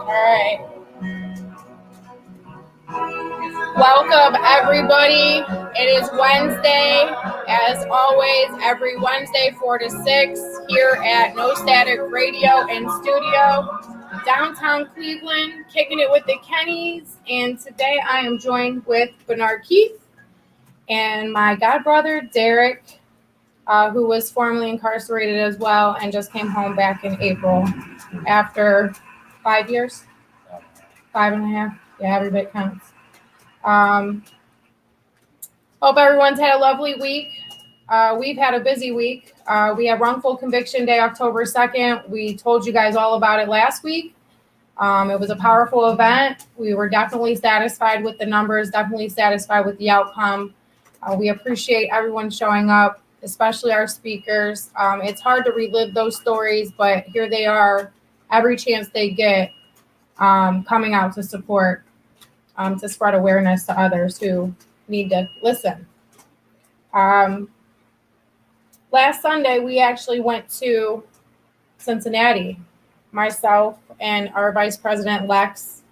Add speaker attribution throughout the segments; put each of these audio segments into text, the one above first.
Speaker 1: All right. Welcome, everybody. It is Wednesday, as always, every Wednesday, 4 to 6, here at No Static Radio and Studio, downtown Cleveland, kicking it with the Kenneys. And today I am joined with Bernard Keith and my godbrother, Derek, who was formerly incarcerated as well and just came home back in April after 5 years, 5.5. Yeah, every bit counts. Hope everyone's had a lovely week. We've had a busy week. We have Wrongful Conviction Day, October 2nd. We told you guys all about it last week. It was a powerful event. We were definitely satisfied with the numbers, definitely satisfied with the outcome. We appreciate everyone showing up, especially our speakers. It's hard to relive those stories, but here they are, every chance they get, coming out to support, to spread awareness to others who need to listen. Last Sunday, we actually went to Cincinnati. Myself and our Vice President, Lex,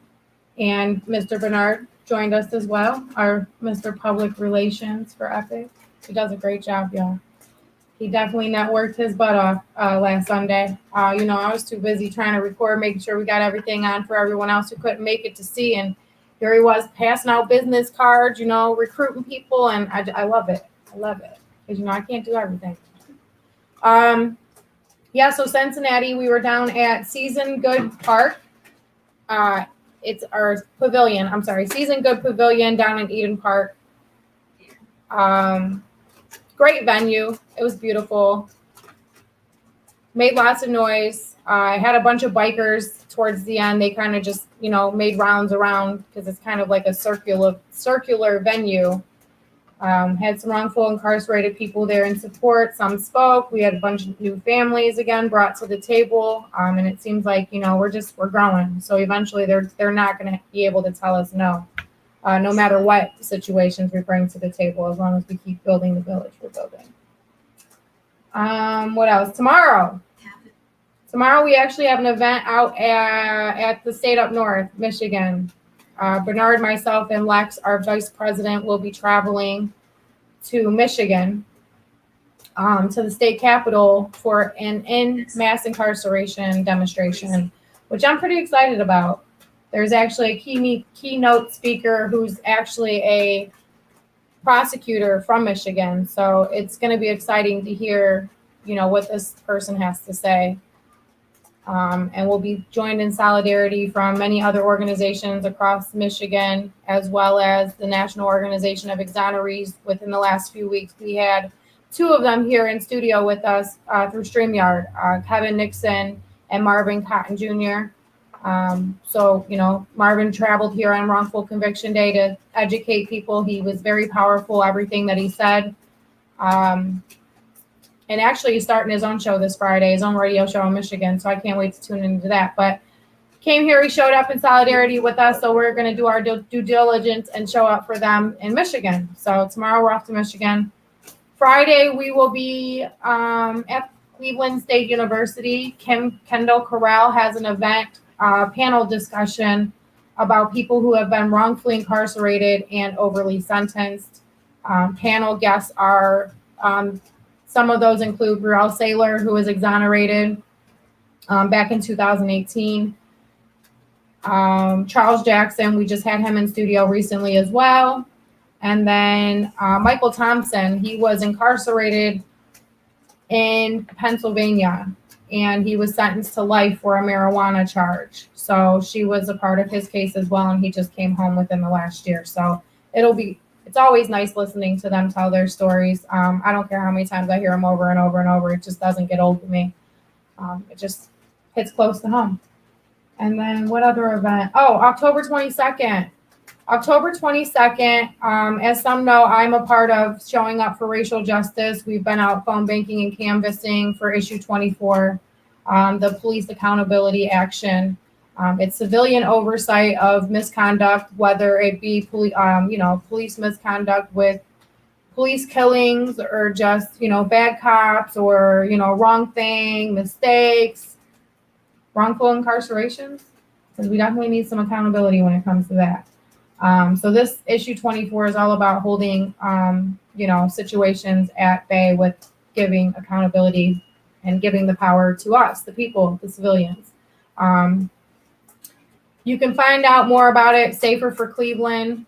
Speaker 1: and Mr. Bernard joined us as well, our Mr. Public Relations for Epic. He does a great job, y'all. He definitely networked his butt off last Sunday. I was too busy trying to record, making sure we got everything on for everyone else who couldn't make it to see. And here he was passing out business cards, recruiting people. And I love it. I love it. Because, I can't do everything. So Cincinnati, we were down at Season Good Park. It's our pavilion. I'm sorry, Season Good Pavilion down in Eden Park. Great venue. It was beautiful. Made lots of noise. I had a bunch of bikers towards the end. They kind of just, made rounds around because it's kind of like a circular venue. Had some wrongful incarcerated people there in support. Some spoke. We had a bunch of new families again brought to the table. And it seems like, we're growing. So eventually they're not going to be able to tell us no. No matter what situations we bring to the table, as long as we keep building the village we're building. What else? Tomorrow we actually have an event out at the state up north, Michigan. Bernard, myself, and Lex, our vice president, will be traveling to Michigan, to the state capitol for an in-mass incarceration demonstration, which I'm pretty excited about. There's actually a keynote speaker who's actually a prosecutor from Michigan. So it's going to be exciting to hear, what this person has to say. And we'll be joined in solidarity from many other organizations across Michigan, as well as the National Organization of Exonerees. Within the last few weeks, we had 2 of them here in studio with us through StreamYard, Kevin Nixon and Marvin Cotton Jr. Marvin traveled here on Wrongful Conviction Day to educate people. He was very powerful, everything that he said. And actually he's starting his own show this Friday, his own radio show in Michigan. So I can't wait to tune into that. But came here, he showed up in solidarity with us. So we're going to do our due diligence and show up for them in Michigan. So tomorrow we're off to Michigan. Friday, we will be at Cleveland State University. Kendall Corral has an event, panel discussion about people who have been wrongfully incarcerated and overly sentenced. Panel guests are, some of those include Burrell Saylor, who was exonerated back in 2018. Charles Jackson, we just had him in studio recently as well. And then Michael Thompson, he was incarcerated in Pennsylvania, and he was sentenced to life for a marijuana charge. So she was a part of his case as well, and he just came home within the last year. So it's always nice listening to them tell their stories. I don't care how many times I hear them over and over and over. It just doesn't get old to me. It just hits close to home. And then what other event? Oh, October 22nd. October 22nd, as some know, I'm a part of Showing Up for Racial Justice. We've been out phone banking and canvassing for issue 24, the police accountability action. It's civilian oversight of misconduct, whether it be police misconduct with police killings or just, bad cops or, wrong thing, mistakes, wrongful incarcerations. because we definitely need some accountability when it comes to that. So this issue 24 is all about holding, situations at bay with giving accountability and giving the power to us, the people, the civilians. You can find out more about it, Safer for Cleveland,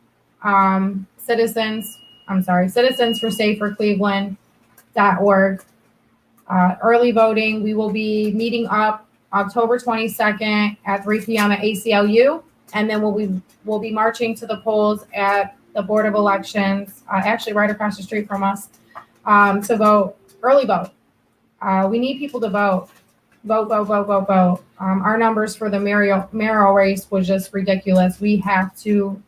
Speaker 1: Citizens for Safer Cleveland.org. Early voting, we will be meeting up October 22nd at 3 p.m. at ACLU, and then we'll be marching to the polls at the Board of Elections, actually right across the street from us, to vote, early vote. We need people to vote. Vote. Our numbers for the mayoral race was just ridiculous. We have to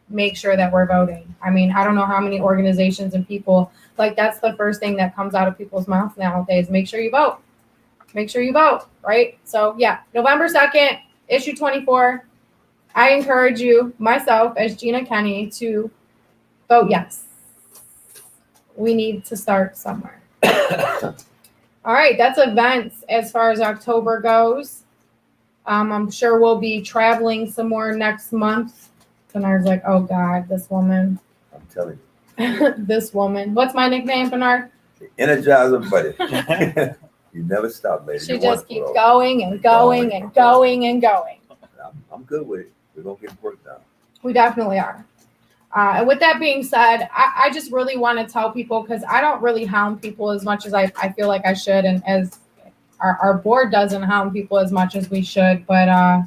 Speaker 1: make sure that we're voting. I mean, I don't know how many organizations and people, like, that's the first thing that comes out of people's mouths nowadays. Make sure you vote. Make sure you vote, right? So yeah, November 2nd, issue 24. I encourage you, myself, as Gina Kenney, to vote yes. We need to start somewhere. All right, that's events as far as October goes. I'm sure we'll be traveling some more next month. Bernard's like, oh God, this woman.
Speaker 2: I'm telling
Speaker 1: you. This woman. What's my nickname, Bernard?
Speaker 2: The Energizer Buddy. You never stop, lady.
Speaker 1: She just keeps going and going and going and going.
Speaker 2: I'm good with it. We're going to get work done.
Speaker 1: We definitely are. And with that being said, I just really want to tell people, because I don't really hound people as much as I feel like I should, and as our board doesn't hound people as much as we should, but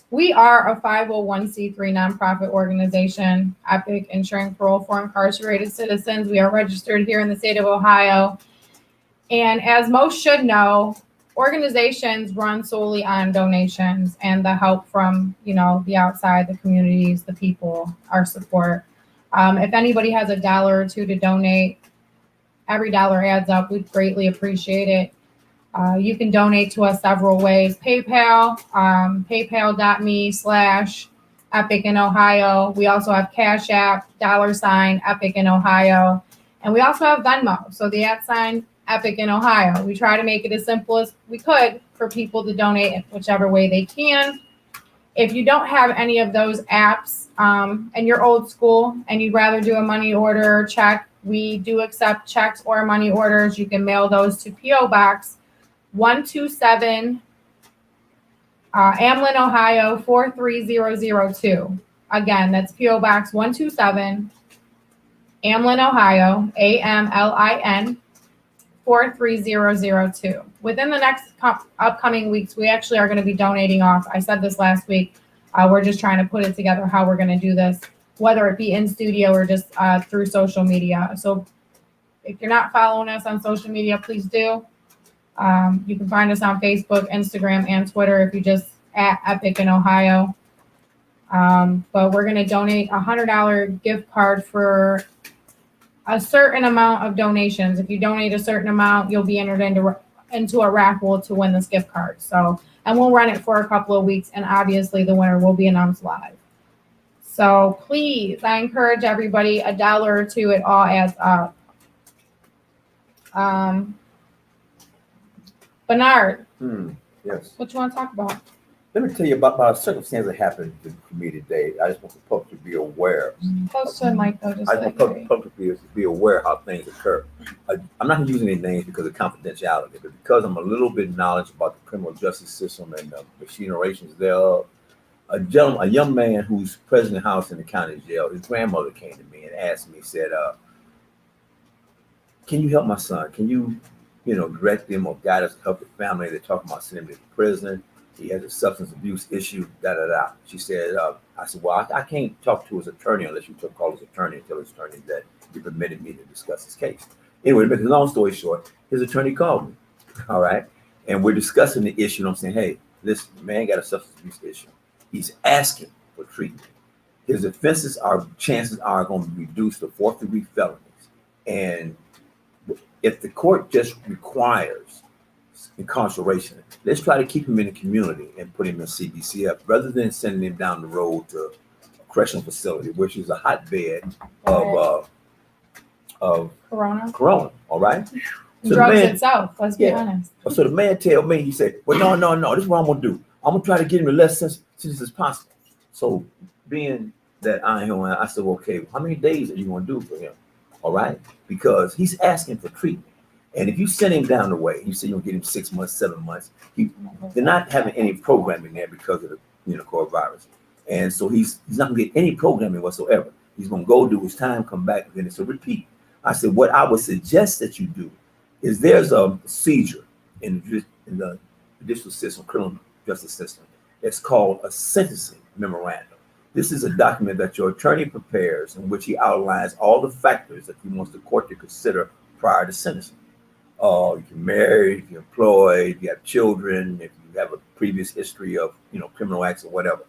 Speaker 1: we are a 501c3 nonprofit organization, EPIC, ensuring parole for incarcerated citizens. We are registered here in the state of Ohio. And as most should know, organizations run solely on donations and the help from, the outside, the communities, the people, our support. If anybody has $1 or $2 to donate, every dollar adds up. We'd greatly appreciate it. You can donate to us several ways. PayPal, paypal.me/Epic in Ohio. We also have Cash App, $ Epic in Ohio. And we also have Venmo. So the @ Epic in Ohio. We try to make it as simple as we could for people to donate in whichever way they can. If you don't have any of those apps and you're old school and you'd rather do a money order or check, we do accept checks or money orders. You can mail those to P.O. Box 127, Amlin, Ohio 43002. Again, that's P.O. Box 127, Amlin, Ohio, AMLIN 43002. Within the next upcoming weeks, we actually are going to be donating off. I said this last week. We're just trying to put it together how we're going to do this, whether it be in studio or just through social media. So if you're not following us on social media, please do. You can find us on Facebook, Instagram, and Twitter if you just @Epic in Ohio. But we're going to donate a $100 gift card for a certain amount of donations. If you donate a certain amount, you'll be entered into a raffle to win this gift card. So, and we'll run it for a couple of weeks, and obviously the winner will be announced live. So please, I encourage everybody, $1 or $2, it all adds up. Bernard.
Speaker 2: Yes.
Speaker 1: What you want to talk about?
Speaker 2: Let me tell you about a circumstance that happened to me today. I just want the public to be aware.
Speaker 1: Close to the mic, though.
Speaker 2: I want the public to be aware how things occur. I'm not using any names because of confidentiality, but because I'm a little bit knowledgeable about the criminal justice system and the machinerations thereof. A young man who's president house in the county jail, his grandmother came to me and asked me, said, can you help my son? Can you, direct them or guide us to help the family? They're talking about sending him to prison. He has a substance abuse issue, She said, I said, well, I can't talk to his attorney unless you call his attorney and tell his attorney that he permitted me to discuss his case. Anyway, but long story short, his attorney called me, all right? And we're discussing the issue, and I'm saying, hey, this man got a substance abuse issue. He's asking for treatment. His chances are going to be reduced to 4th-degree felonies. And if the court just requires incarceration, let's try to keep him in the community and put him in CBCF rather than sending him down the road to a correctional facility, which is a hotbed of Corona, all right?
Speaker 1: So drugs itself, let's be honest.
Speaker 2: So the man tell me, he said, well, no, this is what I'm going to do. I'm gonna try to get him as less sentences as possible. So being that I am, I said, well, okay, how many days are you gonna do for him? All right, because he's asking for treatment. And if you send him down the way, you say you'll get him 6 months, 7 months. They're not having any programming there because of the coronavirus, and so he's not gonna get any programming whatsoever. He's gonna go do his time, come back, and then it's a repeat. I said, what I would suggest that you do is there's a procedure in the judicial system, criminal justice system. It's called a sentencing memorandum. This is a document that your attorney prepares in which he outlines all the factors that he wants the court to consider prior to sentencing. If you're married, if you're employed, if you have children, if you have a previous history of criminal acts or whatever.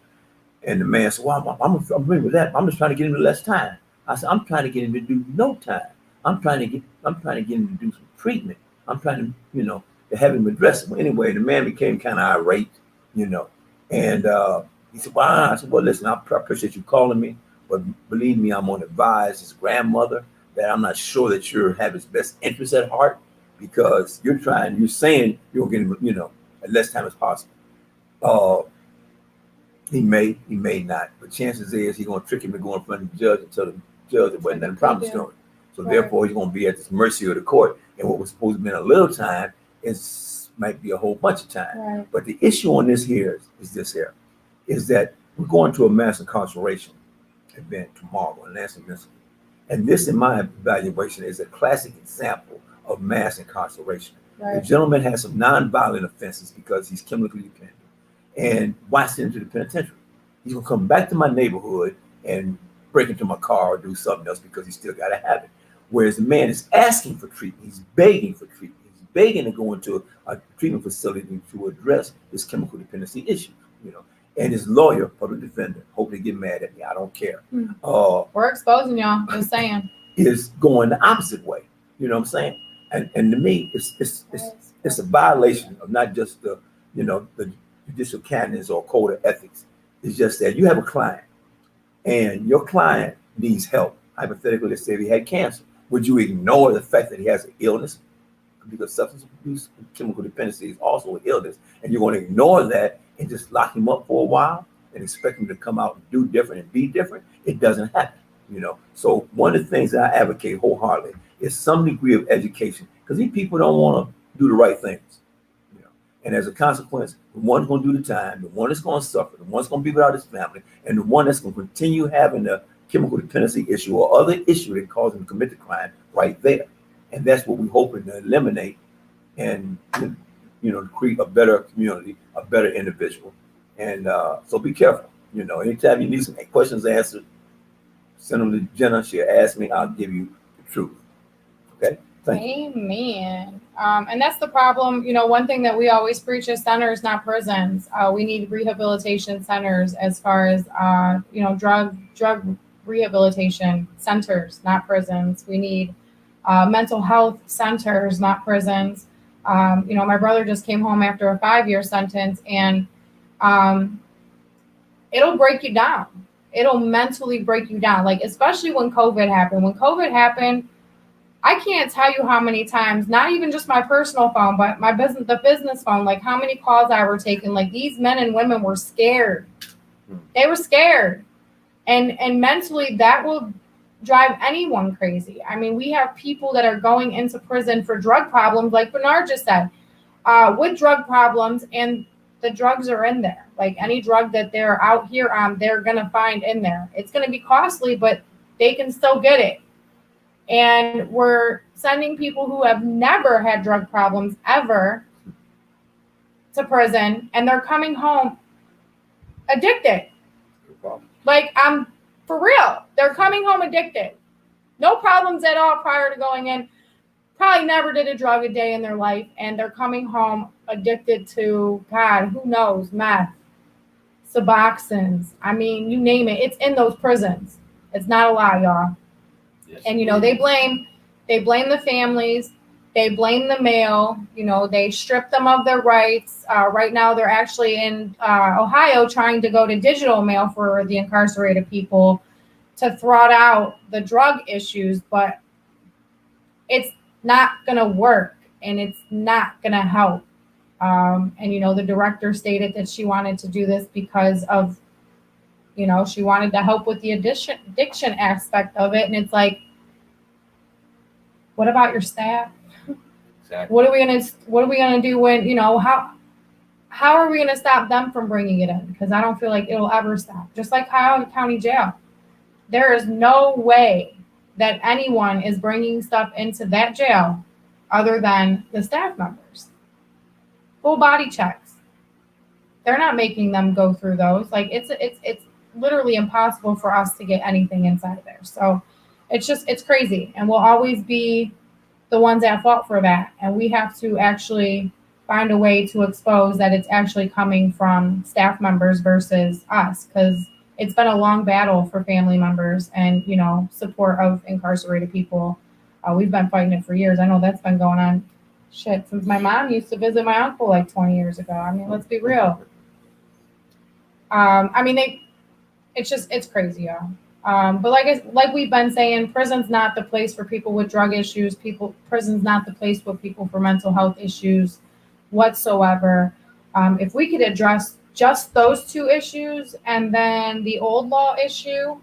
Speaker 2: And the man said, well, I'm agree with that. I'm just trying to get him to less time. I said, I'm trying to get him to do no time. I'm trying to get him to do some treatment. I'm trying to, to have him address it. Well, anyway, the man became kind of irate, and he said, well, I said, well, listen, I appreciate you calling me, but believe me, I'm going to advise his grandmother that I'm not sure that you have his best interest at heart, because you're saying you'll get him, at less time as possible. He may not, but chances is he's going to trick him to go in front of the judge and tell the judge it wasn't nothing promised to him. So therefore, he's going to be at the mercy of the court. And what was supposed to be a little time might be a whole bunch of time.
Speaker 1: Right.
Speaker 2: But the issue on this here is that we're going to a mass incarceration event tomorrow in Lansing, Michigan. And this, in my evaluation, is a classic example of mass incarceration. Right. The gentleman has some nonviolent offenses because he's chemically dependent. And why send him to the penitentiary? He's going to come back to my neighborhood and break into my car or do something else because he still got a habit. Whereas the man is asking for treatment. He's begging for treatment. He's begging to go into a treatment facility to address his chemical dependency issue, And his lawyer, public defender, hope they get mad at me. I don't care.
Speaker 1: We're exposing y'all. Just saying.
Speaker 2: Is going the opposite way. You know what I'm saying? And to me, it's a violation of not just the judicial canons or code of ethics. It's just that you have a client, and your client needs help. Hypothetically, let's say he had cancer. Would you ignore the fact that he has an illness? Because substance abuse and chemical dependency is also an illness, and you're going to ignore that and just lock him up for a while and expect him to come out and do different and be different? It doesn't happen, So one of the things that I advocate wholeheartedly is some degree of education, because these people don't want to do the right things. And as a consequence, the one's going to do the time, the one that's going to suffer, the one's going to be without his family, and the one that's going to continue having the chemical dependency issue or other issue that caused him to commit the crime right there. And that's what we're hoping to eliminate and, create a better community, a better individual. And so be careful. Anytime you need some questions answered, send them to Jenna. She'll ask me. I'll give you the truth. Okay? Thank you.
Speaker 1: Amen. And that's the problem. One thing that we always preach is centers, not prisons. We need rehabilitation centers as far as, drug rehabilitation centers, not prisons. We need mental health centers, not prisons. My brother just came home after a 5-year sentence, and it'll break you down. It'll mentally break you down, like especially when COVID happened. When COVID happened, I can't tell you how many times, not even just my personal phone, but the business phone, like how many calls I were taking. Like these men and women were scared. They were scared. And mentally that will drive anyone crazy. I mean, we have people that are going into prison for drug problems, like Bernard just said, with drug problems, and the drugs are in there. Like any drug that they're out here on, they're going to find in there. It's going to be costly, but they can still get it. And we're sending people who have never had drug problems ever to prison, and they're coming home addicted. Like, I'm for real. They're coming home addicted. No problems at all prior to going in. Probably never did a drug a day in their life, and they're coming home addicted to, God, who knows, meth, Suboxones. I mean, you name it. It's in those prisons. It's not a lie, y'all. Yes. And, they blame the families. They blame the male. They strip them of their rights. Right now, they're actually in Ohio trying to go to digital mail for the incarcerated people to throttle out the drug issues, but it's not going to work, and it's not going to help. And, the director stated that she wanted to do this because of, she wanted to help with the addiction aspect of it. And it's like, what about your staff?
Speaker 2: Exactly.
Speaker 1: What are we gonna do when, how are we gonna stop them from bringing it in? Because I don't feel like it'll ever stop. Just like Cuyahoga County Jail. There is no way that anyone is bringing stuff into that jail other than the staff members. Full body checks. They're not making them go through those. Like it's literally impossible for us to get anything inside there. So it's crazy, and we'll always be the ones at fault for that. And we have to actually find a way to expose that it's actually coming from staff members versus us, because it's been a long battle for family members and support of incarcerated people. We've been fighting it for years. I know that's been going on since my mom used to visit my uncle like 20 years ago. I mean, let's be real. It's crazy, y'all. But like we've been saying, prison's not the place for people with drug issues. Prison's not the place for people for mental health issues whatsoever. If we could address just those two issues, and then the old law issue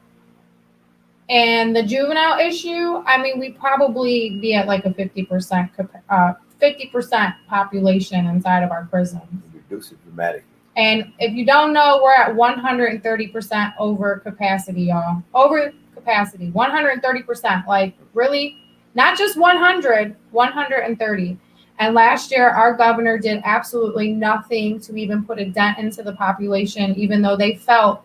Speaker 1: and the juvenile issue, we'd probably be at like a 50% population inside of our prisons.
Speaker 2: Reduce it dramatically.
Speaker 1: And if you don't know, we're at 130% over capacity, y'all. Over capacity, 130%. Like, really? Not just 100, 130. And last year, our governor did absolutely nothing to even put a dent into the population, even though they felt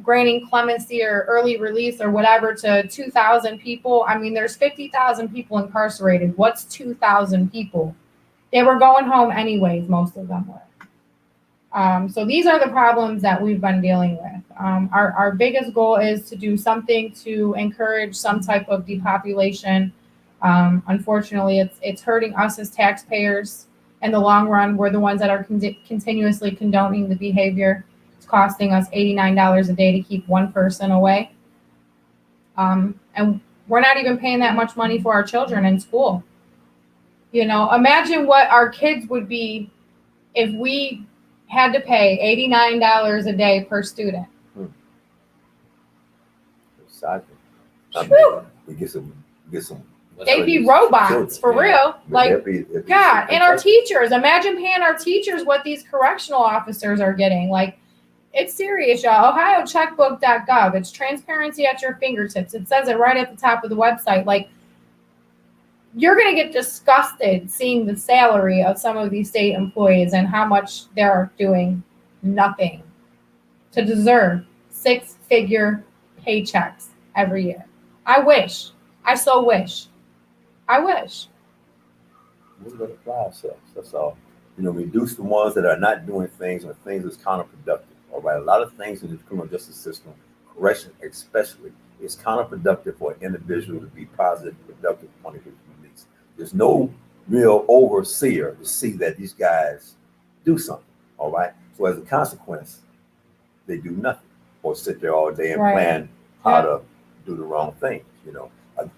Speaker 1: granting clemency or early release or whatever to 2,000 people. There's 50,000 people incarcerated. What's 2,000 people? They were going home anyways, most of them were. So these are the problems that we've been dealing with. Our biggest goal is to do something to encourage some type of depopulation. Unfortunately, it's hurting us as taxpayers in the long run. We're the ones that are continuously condoning the behavior. It's costing us $89 a day to keep one person away. And we're not even paying that much money for our children in school. Imagine what our kids would be if we had to pay $89 a day per student.
Speaker 2: Exactly. We get some.
Speaker 1: They'd be robots for real. Like, God, and our teachers. Imagine paying our teachers what these correctional officers are getting. Like, it's serious, y'all. OhioCheckbook.gov. It's transparency at your fingertips. It says it right at the top of the website. Like, you're going to get disgusted seeing the salary of some of these state employees and how much they're doing nothing to deserve 6-figure paychecks every year. I so wish.
Speaker 2: We're going to apply ourselves. That's all. Reduce the ones that are not doing things or things that's counterproductive. All right. A lot of things in the criminal justice system, correction especially, is counterproductive for an individual to be positive, productive upon his release. There's no real overseer to see that these guys do something. All right. So as a consequence, they do nothing or sit there all day and plan how to do the wrong thing.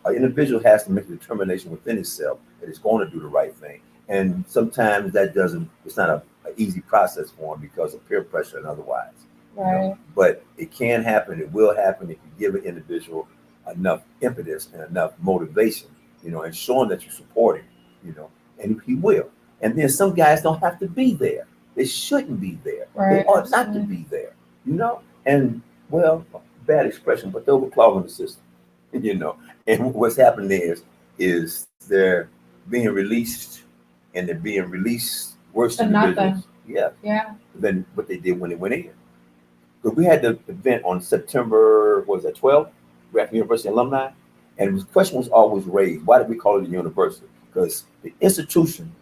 Speaker 2: An individual has to make a determination within himself that he's going to do the right thing. And sometimes it's not an easy process for him because of peer pressure and otherwise.
Speaker 1: Right.
Speaker 2: But it can happen. It will happen if you give an individual enough impetus and enough motivation, and showing that you support him, and he will. And then some guys don't have to be there. They shouldn't be there.
Speaker 1: Right.
Speaker 2: They ought not to be there, And, well, bad expression, but they're overclogging the system, And what's happening is they're being released, and they're being released worse than individuals. Yeah. Than what they did when they went in. But we had the event on September, 12th, Grafton University alumni, and the question was always raised, why did we call it a university? Because the institution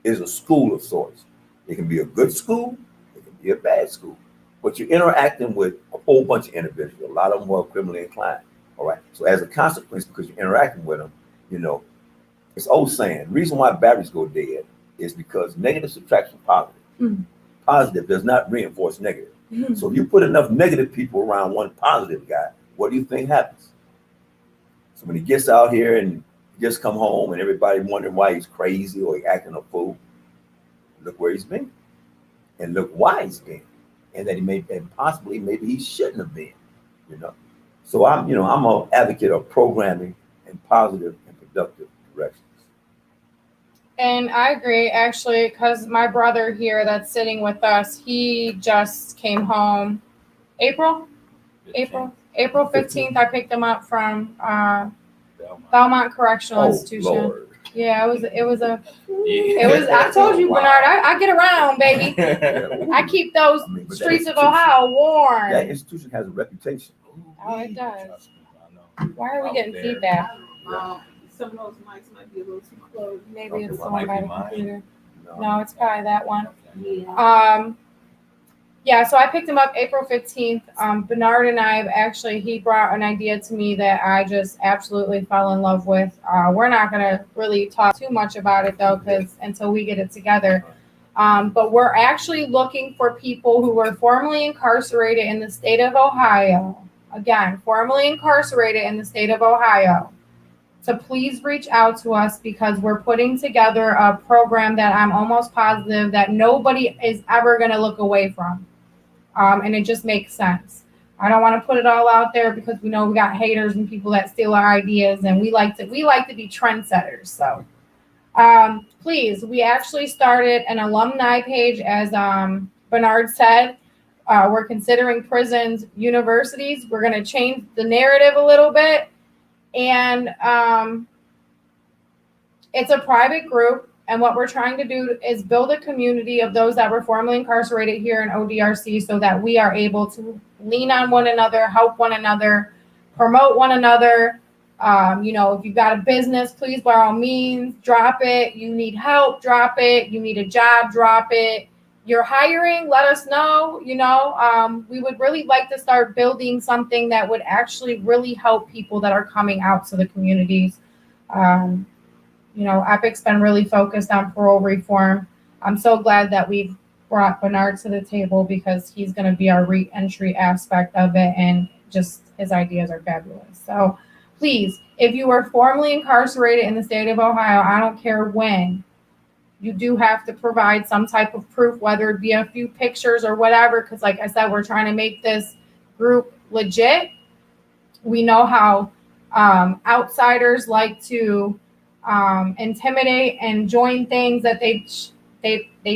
Speaker 2: is a school of sorts. It can be a good school, it can be a bad school, but you're interacting with a whole bunch of individuals. A lot of them are criminally inclined. All right. So as a consequence, because you're interacting with them, it's old saying, the reason why batteries go dead is because negative subtraction positive. Mm-hmm. Positive does not reinforce negative. Mm-hmm. So if you put enough negative people around one positive guy, what do you think happens? So when he gets out here and just come home and everybody wondering why he's crazy or he acting a fool, look where he's been, and look why he's been, and that he may, and possibly maybe he shouldn't have been. You know, so I'm an advocate of programming in positive and productive directions.
Speaker 1: And I agree, actually, because my brother here that's sitting with us, he just came home April 15th. I picked him up from Belmont Correctional Institution.
Speaker 2: Lord.
Speaker 1: Yeah, it was I told you, Bernard, I get around, baby. I keep those streets of Ohio warm.
Speaker 2: That institution has a reputation.
Speaker 1: Oh, it does. Why are we getting feedback?
Speaker 3: Some of those mics might be a little too close.
Speaker 1: Maybe it's the one by the computer.
Speaker 2: No.
Speaker 1: No, it's probably that one.
Speaker 3: Yeah.
Speaker 1: Yeah, so I picked him up April 15th. Bernard and I he brought an idea to me that I just absolutely fell in love with. We're not going to really talk too much about it, though, until we get it together. But we're actually looking for people who were formerly incarcerated in the state of Ohio. Again, formerly incarcerated in the state of Ohio. So please reach out to us, because we're putting together a program that I'm almost positive that nobody is ever going to look away from. And it just makes sense. I don't want to put it all out there, because we know we got haters and people that steal our ideas, and we like to be trendsetters. So please, we actually started an alumni page, as Bernard said. We're considering prisons universities. We're going to change the narrative a little bit. And it's a private group. And what we're trying to do is build a community of those that were formerly incarcerated here in ODRC, so that we are able to lean on one another, help one another, promote one another. If you've got a business, please, by all means, drop it. You need help, drop it. You need a job, drop it. You're hiring, let us know. We would really like to start building something that would actually really help people that are coming out to the communities. EPIC's been really focused on parole reform. I'm so glad that we've brought Bernard to the table, because he's going to be our re-entry aspect of it, and just his ideas are fabulous. So please, if you were formerly incarcerated in the state of Ohio, I don't care when, you do have to provide some type of proof, whether it be a few pictures or whatever, because like I said, we're trying to make this group legit. We know how outsiders like to intimidate and join things that they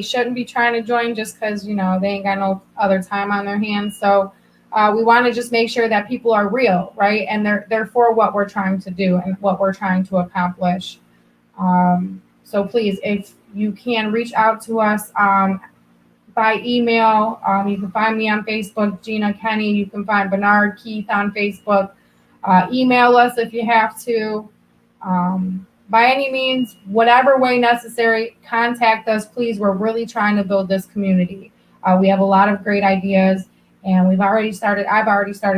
Speaker 1: shouldn't be trying to join, just because they ain't got no other time on their hands. So we want to just make sure that people are real, right? And they're for what we're trying to do and what we're trying to accomplish. So please, if you can, reach out to us by email. You can find me on Facebook, Gina Kenney. You can find Bernard Keith on Facebook. Email us if you have to. By any means, whatever way necessary, contact us, please. We're really trying to build this community. We have a lot of great ideas, and I've already started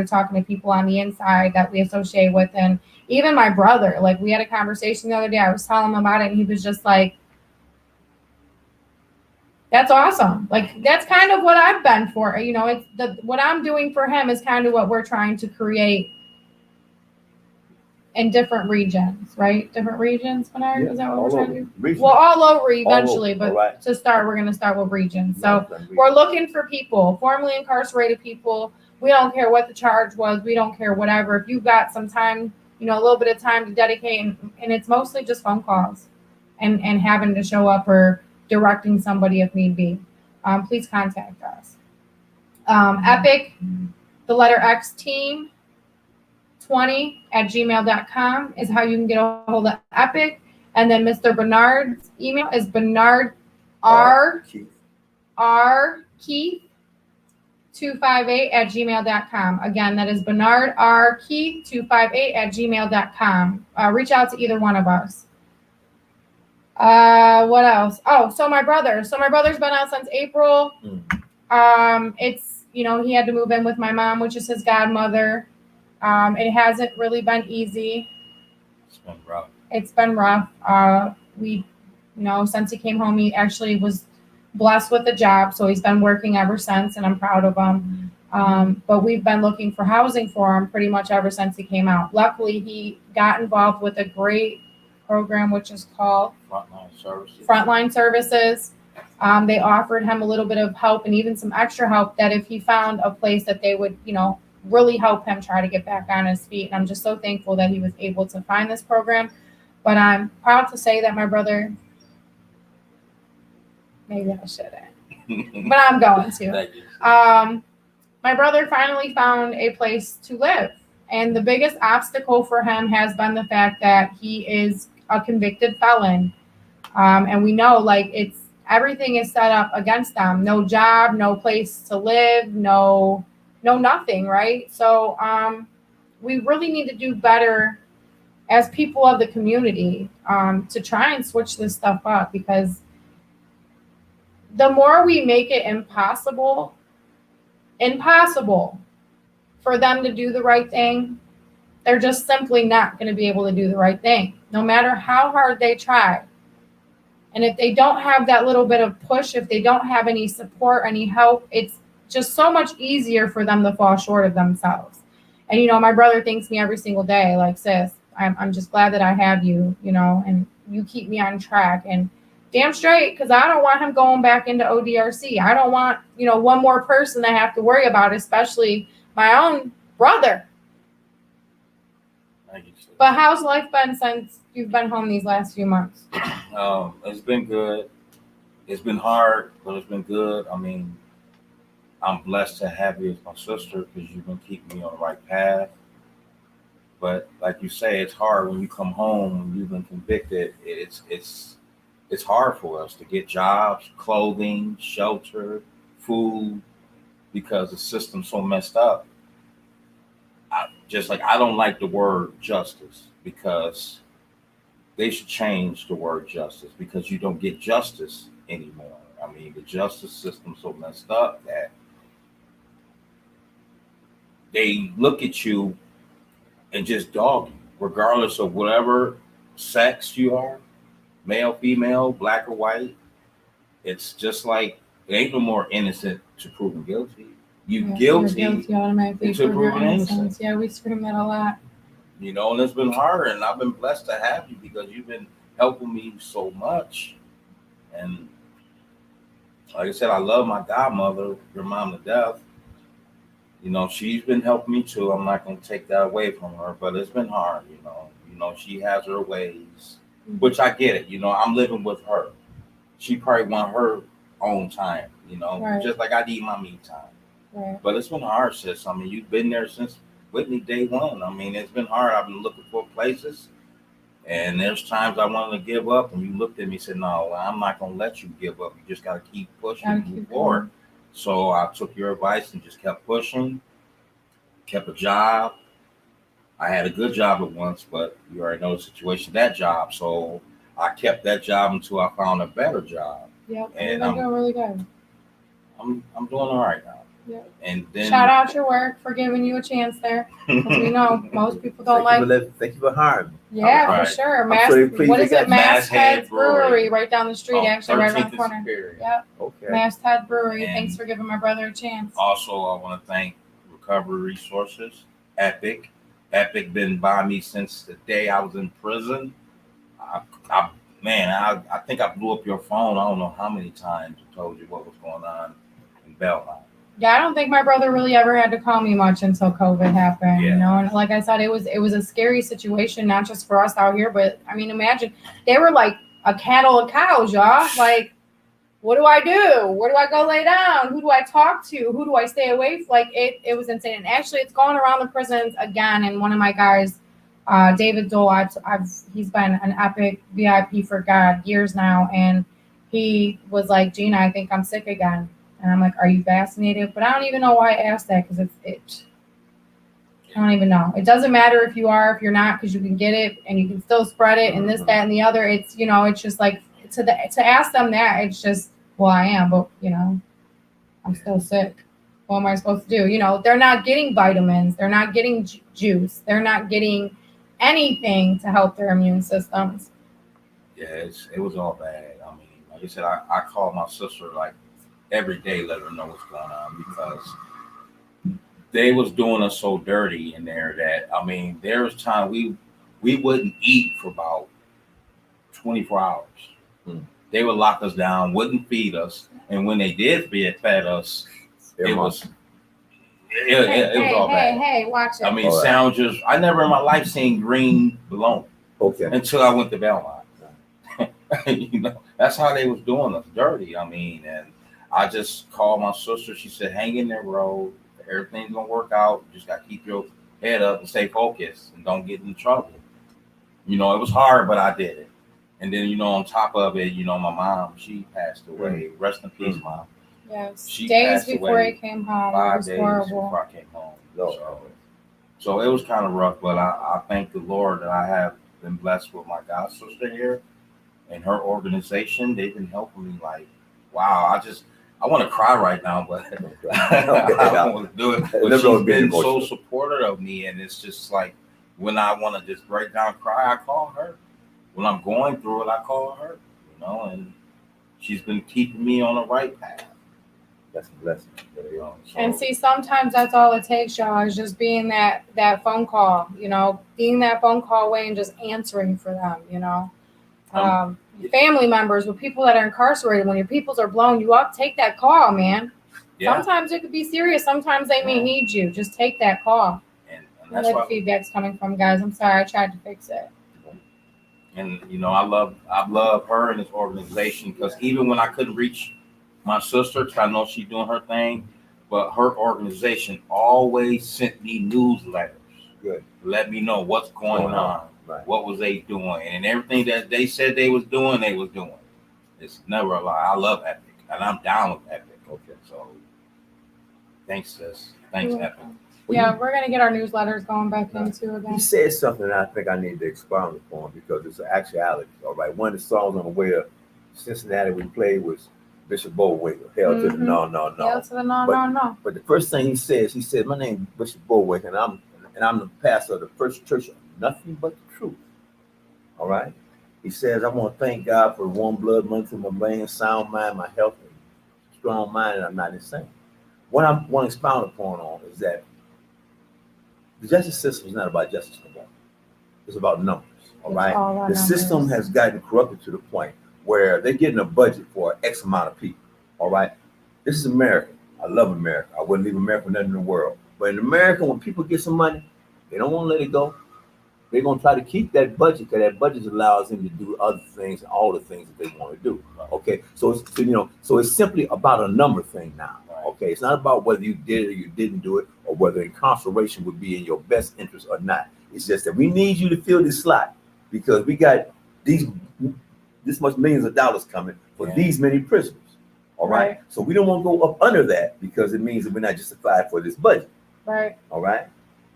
Speaker 1: talking to people on the inside that we associate with. And even my brother, like, we had a conversation the other day. I was telling him about it, and he was just like, that's awesome. Like, that's kind of what I've been for. What I'm doing for him is kind of what we're trying to create in different regions, right? Different regions, Bernard?
Speaker 2: Yeah,
Speaker 1: Is that what we're trying to do?
Speaker 2: Regions.
Speaker 1: Well, all over eventually,
Speaker 2: All over,
Speaker 1: but
Speaker 2: right.
Speaker 1: to start, we're going to start with regions. So we're looking for people, formerly incarcerated people. We don't care what the charge was. We don't care whatever. If you've got some time, a little bit of time to dedicate, and it's mostly just phone calls and having to show up or directing somebody if need be, please contact us. Epic, the letter X team, 20@gmail.com is how you can get a hold of Epic. And then Mr. Bernard's email is Bernard R. Keith 258@gmail.com. Again, that is Bernard R. Keith 258@gmail.com. Reach out to either one of us. What else? Oh, so my brother's been out since April. It's, he had to move in with my mom, which is his godmother. It hasn't really been easy. It's been rough. Since he came home, he actually was blessed with a job, so he's been working ever since, and I'm proud of him. But we've been looking for housing for him pretty much ever since he came out. Luckily, he got involved with a great program, which is called
Speaker 4: Frontline Services.
Speaker 1: Frontline Services. They offered him a little bit of help and even some extra help that if he found a place that they would, really help him try to get back on his feet. And I'm just so thankful that he was able to find this program. But I'm proud to say that my brother, maybe I shouldn't, but I'm going to.
Speaker 4: Thank you.
Speaker 1: My brother finally found a place to live. And the biggest obstacle for him has been the fact that he is a convicted felon. And we know everything is set up against them. No job, no place to live, no nothing, right? So we really need to do better as people of the community to try and switch this stuff up, because the more we make it impossible for them to do the right thing, they're just simply not going to be able to do the right thing, no matter how hard they try. And if they don't have that little bit of push, if they don't have any support, any help, it's just so much easier for them to fall short of themselves. And, my brother thanks me every single day, like, sis, I'm just glad that I have you, and you keep me on track. And damn straight, because I don't want him going back into ODRC. I don't want, one more person to have to worry about, especially my own brother.
Speaker 4: Thank you, sir.
Speaker 1: But how's life been since you've been home these last few months?
Speaker 4: It's been good. It's been hard, but it's been good. I mean, I'm blessed to have you as my sister because you've been keeping me on the right path. But like you say, it's hard when you come home and you've been convicted. It's hard for us to get jobs, clothing, shelter, food, because the system's so messed up. I don't like the word justice, because they should change the word justice, because you don't get justice anymore. I mean, the justice system's so messed up that they look at you and just dog you, regardless of whatever sex you are, male, female, black or white. It's just like, it ain't no more innocent to proven guilty. You're guilty
Speaker 1: automatically
Speaker 4: until
Speaker 1: prove your
Speaker 4: proven innocent.
Speaker 1: innocence. Yeah, we scream that a lot.
Speaker 4: And it's been hard, and I've been blessed to have you because you've been helping me so much. And like I said, I love my godmother, your mom to death. She's been helping me too. I'm not going to take that away from her, but it's been hard, she has her ways, which I get it. I'm living with her. She probably want her own time,
Speaker 1: Right.
Speaker 4: just like I need my me time.
Speaker 1: Right.
Speaker 4: But it's been hard, sis. I mean, you've been there since Whitney day one. I mean, it's been hard. I've been looking for places, and there's times I wanted to give up, and you looked at me and said, no, I'm not going to let you give up. You just got to keep pushing and move forward. So I took your advice and just kept pushing, kept a job. I had a good job at once, but you already know the situation, that job. So I kept that job until I found a better job.
Speaker 1: Yep,
Speaker 4: and
Speaker 1: I'm doing really good.
Speaker 4: I'm doing all right now.
Speaker 1: Yep.
Speaker 4: And then
Speaker 1: Shout out your work for giving you a chance there. Because we know most people don't
Speaker 2: Thank you for hiring me.
Speaker 1: Yeah,
Speaker 4: Right.
Speaker 1: for sure.
Speaker 2: What
Speaker 1: is it?
Speaker 4: Masthead
Speaker 1: Brewery, right down the street, actually, right around the
Speaker 4: 13th
Speaker 1: corner.
Speaker 4: Superior.
Speaker 1: Yep.
Speaker 2: Okay.
Speaker 1: Masthead Brewery.
Speaker 4: And
Speaker 1: Thanks for giving my brother a chance.
Speaker 4: Also, I want to thank Recovery Resources, Epic. Epic been by me since the day I was in prison. I think I blew up your phone. I don't know how many times I told you what was going on in Belmont.
Speaker 1: Yeah, I don't think my brother really ever had to call me much until COVID happened.
Speaker 4: Yeah.
Speaker 1: And like I said, it was a scary situation, not just for us out here, but I mean, imagine they were like a cattle of cows, y'all. Like, what do I do? Where do I go lay down? Who do I talk to? Who do I stay away from? Like, it was insane. And actually, it's going around the prisons again. And one of my guys, David Dole, he's been an Epic VIP for God years now, and he was like, Gina, I think I'm sick again. And I'm like, are you vaccinated? But I don't even know why I asked that, because I don't even know. It doesn't matter if you are, if you're not, because you can get it and you can still spread it and this, that, and the other. It's, it's just like to ask them that, it's just, well, I am, but I'm still sick. What am I supposed to do? They're not getting vitamins. They're not getting juice. They're not getting anything to help their immune systems.
Speaker 4: Yeah, it was all bad. I mean, like I said, I called my sister like every day, let her know what's going on, because they was doing us so dirty in there that, I mean, there was time we wouldn't eat for about 24 hours. they would lock us down, wouldn't feed us, and when they did fed us, it was all bad.
Speaker 1: Hey, watch it.
Speaker 4: I mean,
Speaker 2: All right.
Speaker 4: sandwiches. I never in my life seen green bologna
Speaker 2: Okay.
Speaker 4: until I went to Belmont. You know, that's how they was doing us dirty. I mean, and I just called my sister. She said, "Hang in there, bro. Everything's gonna work out. You just gotta keep your head up and stay focused and don't get in trouble." You know, it was hard, but I did it. And then, you know, on top of it, you know, my mom, she passed away. Rest in peace, Mom.
Speaker 1: Yes.
Speaker 4: She
Speaker 1: Days
Speaker 4: passed
Speaker 1: before
Speaker 4: away
Speaker 1: he came home, it
Speaker 4: 5
Speaker 1: was
Speaker 4: days
Speaker 1: horrible.
Speaker 4: before I came home.
Speaker 2: No.
Speaker 4: So it was kind of rough, but I thank the Lord that I have been blessed with my god sister here and her organization. They've been helping me like, wow, I want to cry right now, but I don't want to do it. But she's been so supportive of me, and it's just like when I want to just break down, cry, I call her. When I'm going through it, I call her. You know, and she's been keeping me on the right path.
Speaker 2: That's a blessing.
Speaker 4: You know, so,
Speaker 1: And see, sometimes that's all it takes, y'all, is just being that phone call, you know, being that phone call away and just answering for them, you know. Family members with people that are incarcerated, when your peoples are blown you up, take that call, man.
Speaker 4: yeah.
Speaker 1: Sometimes it could be serious. Sometimes they may need you. Just take that call.
Speaker 4: And
Speaker 1: Where
Speaker 4: that's
Speaker 1: the
Speaker 4: why.
Speaker 1: feedback's coming from, guys. I'm sorry, I tried to fix it.
Speaker 4: And you know, I love her and this organization because even when I couldn't reach my sister, because I know she's doing her thing, but her organization always sent me newsletters.
Speaker 2: Good.
Speaker 4: Let me know what's going on.
Speaker 2: Right.
Speaker 4: What was they doing, and everything that they said they was doing, they was doing. It's never a lie. I love Epic, and I'm down with Epic.
Speaker 2: Okay.
Speaker 4: So thanks, sis. Thanks, Epic.
Speaker 1: Yeah, we're gonna get our newsletters going back into
Speaker 2: He
Speaker 1: again.
Speaker 2: said something that I think I need to expound upon because it's an actuality. All right. One of the songs on the way to Cincinnati we played was Bishop Bullwinkle, Hell to the No, No, No.
Speaker 1: Hell to the no.
Speaker 2: But the first thing he says, my name is Bishop Bullwinkle, and I'm the pastor of the First Church of Nothing But the Truth. All right. He says, I want to thank God for warm blood running through my veins, sound mind, my health, and strong mind, and I'm not insane. What I want to expound upon is that the justice system is not about justice no more. It's about numbers. All right. The system has gotten corrupted to the point where they're getting a budget for X amount of people. All right. This is America. I love America. I wouldn't leave America for nothing in the world. But in America, when people get some money, they don't want to let it go. They're going to try to keep that budget because that budget allows them to do other things and all the things that they want to do. Okay. So it's simply about a number thing now. Okay. It's not about whether you did it or you didn't do it or whether incarceration would be in your best interest or not. It's just that we need you to fill this slot because we got this much millions of dollars coming for these many prisoners. All right. So we don't want to go up under that because it means that we're not justified for this budget.
Speaker 1: Right.
Speaker 2: All right.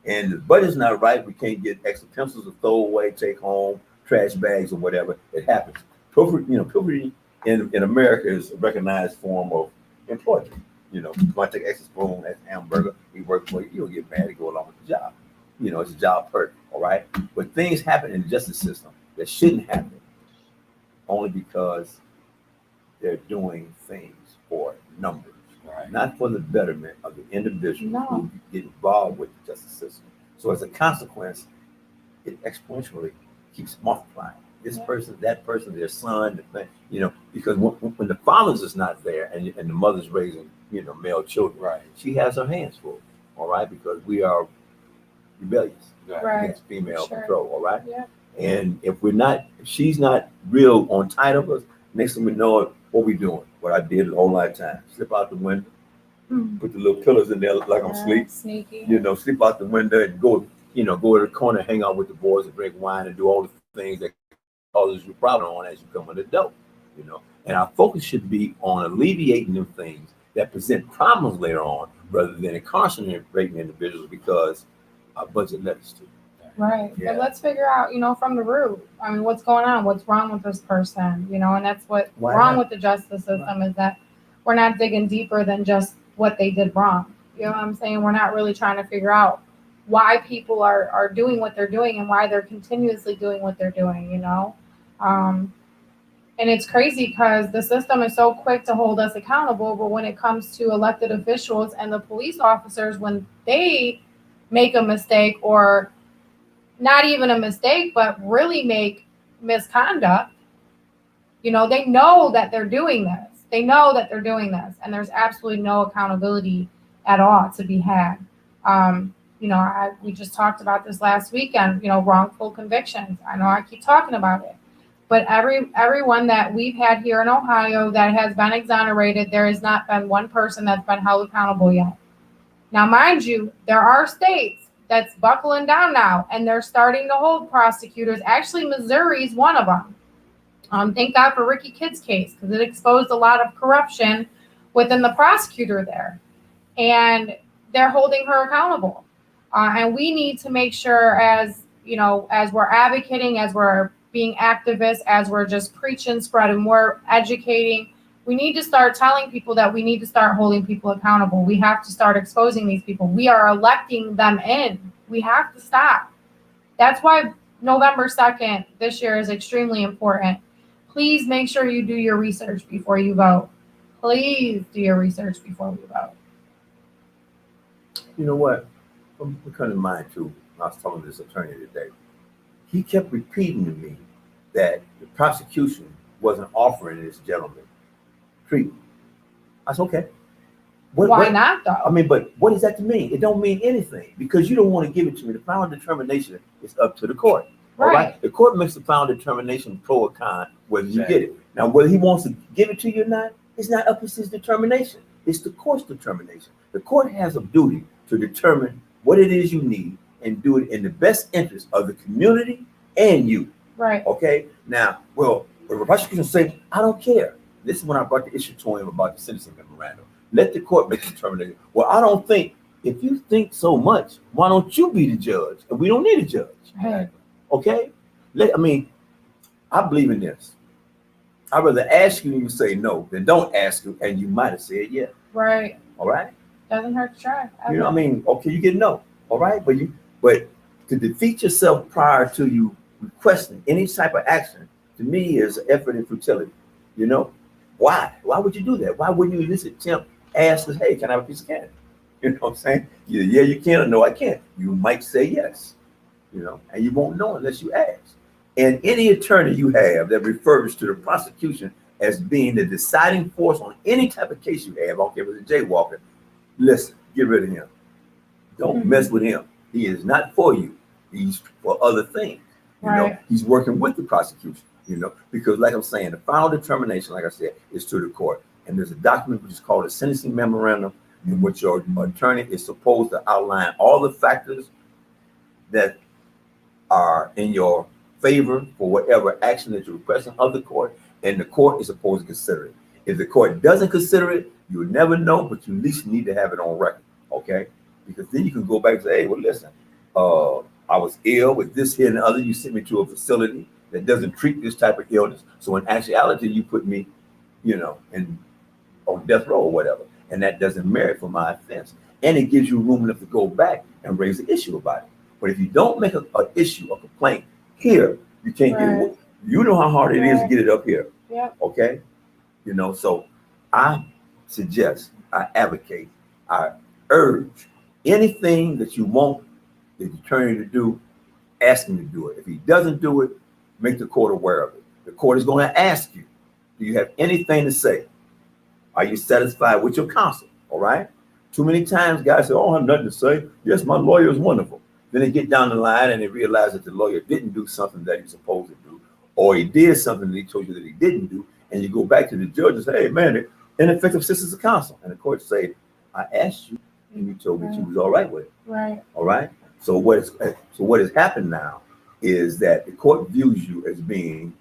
Speaker 2: And the budget's not right. We can't get extra pencils to throw away, take home, trash bags or whatever. It happens. Pilfering in America is a recognized form of employment. You know, you want to take extra spoon as a hamburger, we work for you, you'll get mad to go along with the job. You know, it's a job perk. All right. But things happen in the justice system that shouldn't happen only because they're doing things for numbers. Right. Not for the betterment of the individual who get involved with the justice system. So as a consequence, it exponentially keeps multiplying. This person, that person, their son, because when the father's is not there and the mother's raising, male children, she has her hands full, all right, because we are rebellious against female control, all right?
Speaker 1: Yeah.
Speaker 2: And if she's not real on tight of us, next thing we know it, what we doing? What I did a whole lot of times. Slip out the window, put the little pillows in there like I'm asleep.
Speaker 1: Sneaky.
Speaker 2: Slip out the window and go to the corner, hang out with the boys and drink wine and do all the things that causes you problem on as you come in the door. And our focus should be on alleviating them things that present problems later on rather than incarcerating individuals because our budget led us to.
Speaker 1: Right.
Speaker 2: Yeah.
Speaker 1: But let's figure out, from the root. I mean, what's going on? What's wrong with this person? And that's what's wrong with the justice system is that we're not digging deeper than just what they did wrong. You know what I'm saying? We're not really trying to figure out why people are doing what they're doing and why they're continuously doing what they're doing, And it's crazy because the system is so quick to hold us accountable, but when it comes to elected officials and the police officers, when they make a mistake or not even a mistake, but really make misconduct, You know, they know that they're doing this. They know that they're doing this, and there's absolutely no accountability at all to be had. You know, we just talked about this last weekend. You know, wrongful convictions. I know I keep talking about it, but everyone that we've had here in Ohio that has been exonerated, there has not been one person that's been held accountable yet. Now, mind you, there are states that's buckling down now, and they're starting to hold prosecutors. Actually, Missouri's one of them. Thank God for Ricky Kidd's case, because it exposed a lot of corruption within the prosecutor there, and they're holding her accountable. And we need to make sure, as you know, as we're advocating, as we're being activists, as we're just preaching, spreading more, educating, we need to start telling people that we need to start holding people accountable. We have to start exposing these people. We are electing them in. We have to stop. That's why November 2nd this year is extremely important. Please make sure you do your research before you vote. Please do your research before we vote.
Speaker 2: You know what? I'm coming to mind too. I was talking to this attorney today. He kept repeating to me that the prosecution wasn't offering this gentleman treatment. I said, okay.
Speaker 1: Why not, though?
Speaker 2: I mean, but what does that mean? It don't mean anything because you don't want to give it to me. The final determination is up to the court. All right. The court makes the final determination pro or con whether you get it. Now, whether he wants to give it to you or not, it's not up to his determination. It's the court's determination. The court has a duty to determine what it is you need and do it in the best interest of the community and you.
Speaker 1: Right.
Speaker 2: Okay. Now, well, the prosecution say, I don't care. This is when I brought the issue to him about the sentencing memorandum. Let the court make the determination. Well, I don't think. If you think so much, why don't you be the judge? And we don't need a judge.
Speaker 1: Right.
Speaker 2: Okay? I believe in this. I'd rather ask you and you say no than don't ask you and you might have said yes.
Speaker 1: Right.
Speaker 2: All right?
Speaker 1: Doesn't hurt to try.
Speaker 2: You know what I mean? Okay, you get no. All right? But to defeat yourself prior to you requesting any type of action, to me, is effort and futility. You know? Why? Why would you do that? Why wouldn't you at least attempt, ask us, hey, can I have a piece of candy? You know what I'm saying? Either yeah, you can, or no, I can't. You might say yes. You know, and you won't know unless you ask. And any attorney you have that refers to the prosecution as being the deciding force on any type of case you have, I don't care if it's a jaywalker, listen, get rid of him. Don't mess with him. He is not for you. He's for other things. You know, he's working with the prosecution, you know, because like I'm saying, the final determination, like I said, is to the court. And there's a document which is called a sentencing memorandum in which your attorney is supposed to outline all the factors that are in your favor for whatever action that you're requesting of the court, and the court is supposed to consider it. If the court doesn't consider it, you'll never know, but you at least need to have it on record, okay? Because then you can go back and say, hey, well, listen, I was ill with this, here, and the other. You sent me to a facility that doesn't treat this type of illness. So in actuality, you put me, you know, on death row or whatever, and that doesn't merit for my offense. And it gives you room enough to go back and raise the issue about it. But if you don't make an issue, a complaint here, you can't get it. You know how hard it is to get it up here.
Speaker 1: Yeah.
Speaker 2: Okay. You know, so I suggest, I advocate, I urge anything that you want the attorney to do, ask him to do it. If he doesn't do it, make the court aware of it. The court is going to ask you, do you have anything to say? Are you satisfied with your counsel? All right. Too many times guys say, oh, I have nothing to say. Yes, my lawyer is wonderful. Then they get down the line and they realize that the lawyer didn't do something that he's supposed to do, or he did something that he told you that he didn't do. And you go back to the judge and say, hey, man, ineffective assistance of counsel. And the court say, I asked you and you told me you was all right with it.
Speaker 1: Right.
Speaker 2: All right. So what has happened now is that the court views you as being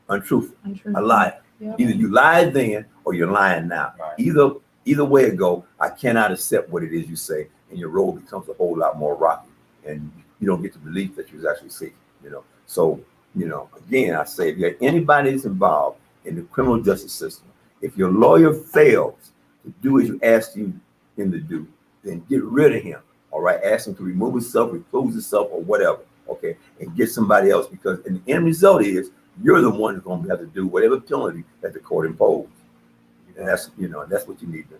Speaker 2: untruthful. A liar. Yep. Either you lied then or you're lying now. Right. Either way it go, I cannot accept what it is you say, and your road becomes a whole lot more rocky. And you don't get the belief that you was actually seeking, you know. So, you know, again, I say, if you have anybody that's involved in the criminal justice system, if your lawyer fails to do as you asked him to do, then get rid of him. All right, ask him to remove himself, recluse himself, or whatever. Okay, and get somebody else, because in the end result is you're the one who's going to have to do whatever penalty that the court imposed. And that's, you know, that's what you need to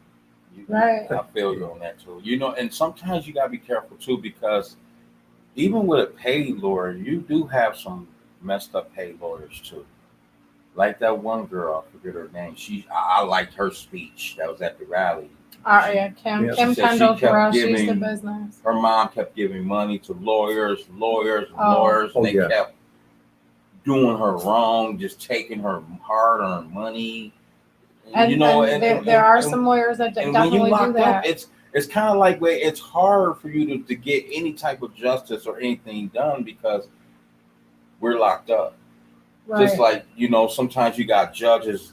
Speaker 2: do.
Speaker 1: Right.
Speaker 4: I feel you on that too. You know, and sometimes you gotta be careful too, because even with a paid lawyer, you do have some messed up paid lawyers too. Like that one girl, I forget her name. I liked her speech that was at the rally.
Speaker 1: Yeah, Kim
Speaker 2: Yeah.
Speaker 1: Kim
Speaker 4: She said she
Speaker 1: Kendall
Speaker 4: kept
Speaker 1: Terrell, she's the
Speaker 4: giving-
Speaker 1: business.
Speaker 4: Her mom kept giving money to lawyers,
Speaker 1: Oh.
Speaker 4: and
Speaker 2: Oh,
Speaker 4: they
Speaker 2: yeah.
Speaker 4: kept doing her wrong, just taking her hard-earned money.
Speaker 1: And,
Speaker 4: you know,
Speaker 1: there are some lawyers that
Speaker 4: and when you
Speaker 1: definitely do
Speaker 4: locked up,
Speaker 1: that.
Speaker 4: it's kind of like where it's hard for you to get any type of justice or anything done because we're locked up.
Speaker 1: Right.
Speaker 4: Just like, sometimes you got judges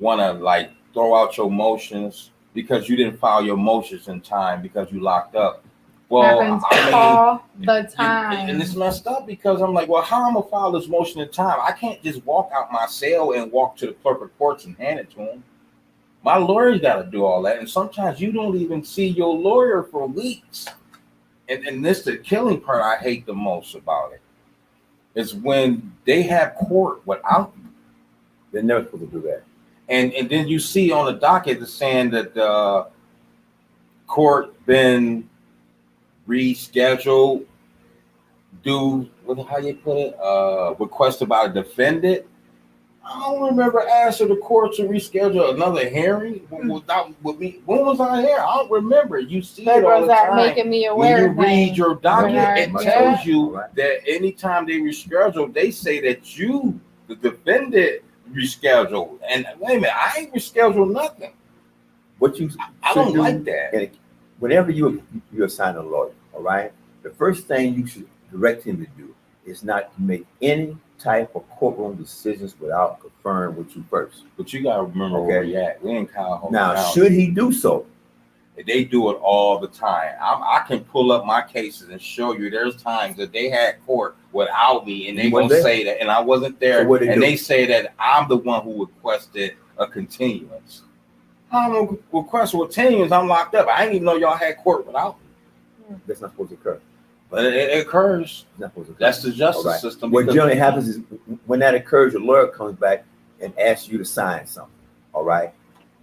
Speaker 4: want to like throw out your motions because you didn't file your motions in time because you locked up. Well,
Speaker 1: Happens
Speaker 4: I mean,
Speaker 1: all the time.
Speaker 4: and it's messed up because I'm like, well, how am I gonna file this motion in time? I can't just walk out my cell and walk to the clerk of courts and hand it to him. My lawyer's got to do all that, and sometimes you don't even see your lawyer for weeks. And this the killing part I hate the most about it is when they have court without you,
Speaker 2: They're never supposed to do that.
Speaker 4: and then you see on the docket it's saying that the court been rescheduled due, how you put it, requested by a defendant. I don't remember asking the court to reschedule another hearing without with me. When was I here? I don't remember. You see
Speaker 1: That
Speaker 4: it all
Speaker 1: was
Speaker 4: the
Speaker 1: that
Speaker 4: time.
Speaker 1: making me
Speaker 4: When
Speaker 1: aware
Speaker 4: you read your docket, it
Speaker 1: Yeah.
Speaker 4: tells you
Speaker 2: Right.
Speaker 4: that anytime they reschedule, they say that you, the defendant, rescheduled. And wait a minute, I ain't rescheduled nothing.
Speaker 2: What you
Speaker 4: I
Speaker 2: should
Speaker 4: don't
Speaker 2: do,
Speaker 4: like that.
Speaker 2: and whenever you assign a lawyer, all right, the first thing you should direct him to do is not to make any type of courtroom decisions without conferring with you first.
Speaker 4: But you gotta remember where we at. We in Calhoun
Speaker 2: Now,
Speaker 4: County.
Speaker 2: should he do so?
Speaker 4: They do it all the time. I can pull up my cases and show you. There's times that they had court without me, and they
Speaker 2: You
Speaker 4: gonna
Speaker 2: wasn't there?
Speaker 4: say that, and I wasn't there,
Speaker 2: So what they
Speaker 4: and
Speaker 2: do?
Speaker 4: they say that I'm the one who requested a continuance. I'm gonna request a continuance. I'm locked up. I didn't even know y'all had court without me,
Speaker 2: That's not supposed to occur.
Speaker 4: but it occurs.
Speaker 2: It's not supposed to occur.
Speaker 4: That's the justice
Speaker 2: All right.
Speaker 4: system.
Speaker 2: What
Speaker 4: because-
Speaker 2: generally happens is when that occurs, your lawyer comes back and asks you to sign something. All right.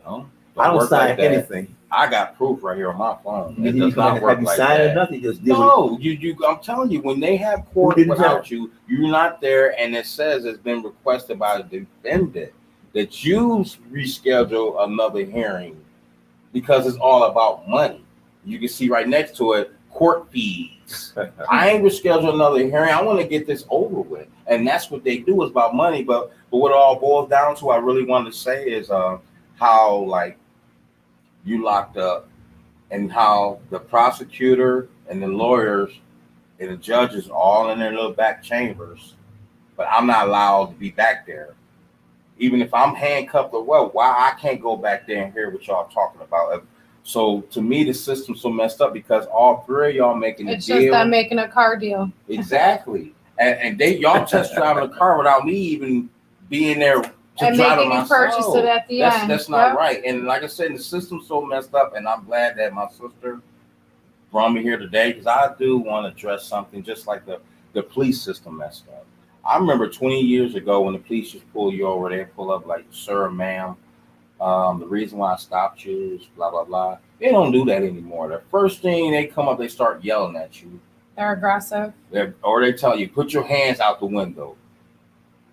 Speaker 4: No,
Speaker 2: I don't
Speaker 4: work
Speaker 2: sign
Speaker 4: like that.
Speaker 2: anything.
Speaker 4: I got proof right here on my phone. It
Speaker 2: He
Speaker 4: does
Speaker 2: come
Speaker 4: not
Speaker 2: in,
Speaker 4: work
Speaker 2: have you
Speaker 4: like
Speaker 2: signed
Speaker 4: that.
Speaker 2: or nothing? Just deal with
Speaker 4: No, you. I'm telling you, when they have court
Speaker 2: Who didn't
Speaker 4: without you, you're not there, and it says it's been requested by the defendant that you reschedule another hearing because it's all about money. You can see right next to it, court fees. I ain't reschedule another hearing. I want to get this over with, and that's what they do is about money. But what it all boils down to, I really wanted to say is how like you locked up, and how the prosecutor and the lawyers and the judges all in their little back chambers, but I'm not allowed to be back there. Even if I'm handcuffed or what, why I can't go back there and hear what y'all talking about. So to me, the system's so messed up because all three of y'all making a
Speaker 1: It's
Speaker 4: deal.
Speaker 1: just them making a car deal.
Speaker 4: Exactly. And they y'all test driving a car without me even being there to
Speaker 1: And
Speaker 4: drive it
Speaker 1: making you
Speaker 4: myself.
Speaker 1: purchase it at the end.
Speaker 4: That's not
Speaker 1: Yep.
Speaker 4: right. And like I said, the system's so messed up, and I'm glad that my sister brought me here today because I do want to address something just like the police system messed up. I remember 20 years ago when the police just pull you over, they pull up like, sir, ma'am, the reason why I stopped you is blah, blah, blah. They don't do that anymore. The first thing they come up, they start yelling at you.
Speaker 1: They're aggressive.
Speaker 4: Or they tell you, put your hands out the window.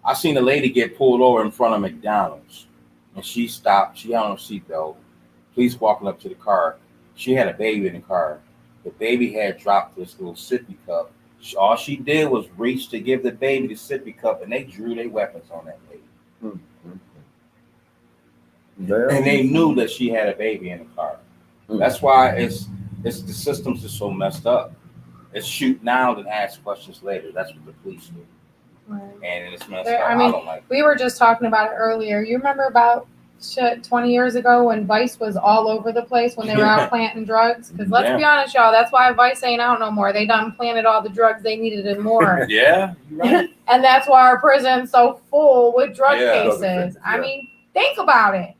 Speaker 4: I seen a lady get pulled over in front of McDonald's, and she stopped. She had on her seatbelt. Police walking up to the car. She had a baby in the car. The baby had dropped this little sippy cup. All she did was reach to give the baby the sippy cup, and they drew their weapons on that lady. And they knew that she had a baby in the car. That's why it's the systems are so messed up. It's shoot now and ask questions later. That's what the police do.
Speaker 1: Right.
Speaker 4: And it's messed
Speaker 1: There-
Speaker 4: up.
Speaker 1: I
Speaker 4: I
Speaker 1: mean,
Speaker 4: don't like it.
Speaker 1: We were just talking about it earlier. You remember about 20 years ago when Vice was all over the place when they were out planting drugs? Because let's
Speaker 4: Yeah.
Speaker 1: be honest, y'all, that's why Vice ain't out no more. They done planted all the drugs they needed and more.
Speaker 4: Yeah, you're right.
Speaker 1: And that's why our prison's so full with drug
Speaker 4: Yeah.
Speaker 1: cases. I
Speaker 2: Yeah.
Speaker 1: mean, think about it.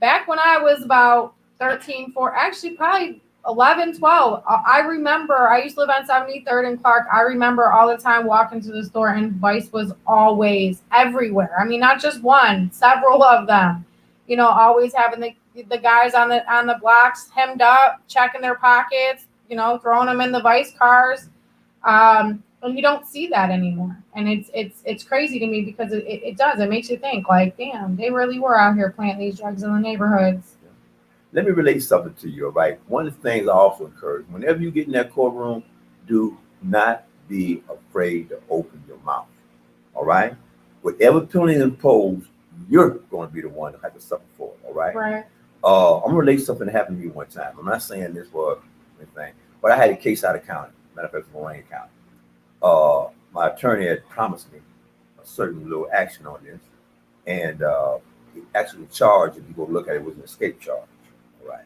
Speaker 1: Back when I was about 13, 4, actually probably 11, 12, I remember I used to live on 73rd and Clark. I remember all the time walking to the store and Vice was always everywhere. I mean, not just one, several of them. You know, always having the guys on the blocks hemmed up, checking their pockets, you know, throwing them in the Vice cars. And you don't see that anymore. And it's crazy to me because it does. It makes you think like, damn, they really were out here planting these drugs in the neighborhoods.
Speaker 2: Let me relate something to you, all right? One of the things I also encourage, whenever you get in that courtroom, do not be afraid to open your mouth, all right? Whatever penalty imposed, you're going to be the one to have to suffer for it, all right?
Speaker 1: Right.
Speaker 2: I'm going to relate something that happened to me one time. I'm not saying this was anything, but I had a case out of county, matter of fact, Moraine County. My attorney had promised me a certain little action on this, and actually the charge, if you go look at it, was an escape charge, all right?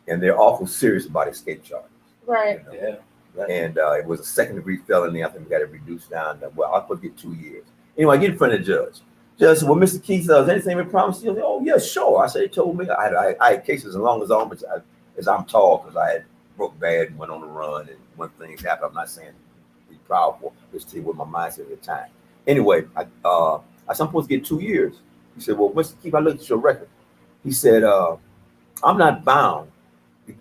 Speaker 2: And they're awful serious about escape charges.
Speaker 1: Right.
Speaker 2: You know?
Speaker 4: Yeah.
Speaker 2: And it was a second-degree felony. I think we got it reduced down to, well, I'll put it 2 years. Anyway, I get in front of the judge. Judge said, well, Mr. Keith, is anything been promised you? I said, oh, yeah, sure. I said, they told me. I had cases as long as I'm tall, because I had broke bad and went on the run, and when things happen, I'm not saying be proud for, just tell you what my mindset at the time. Anyway, I said, I'm supposed to get 2 years. He said, well, Mr. Keith, I looked at your record. He said, I'm not bound to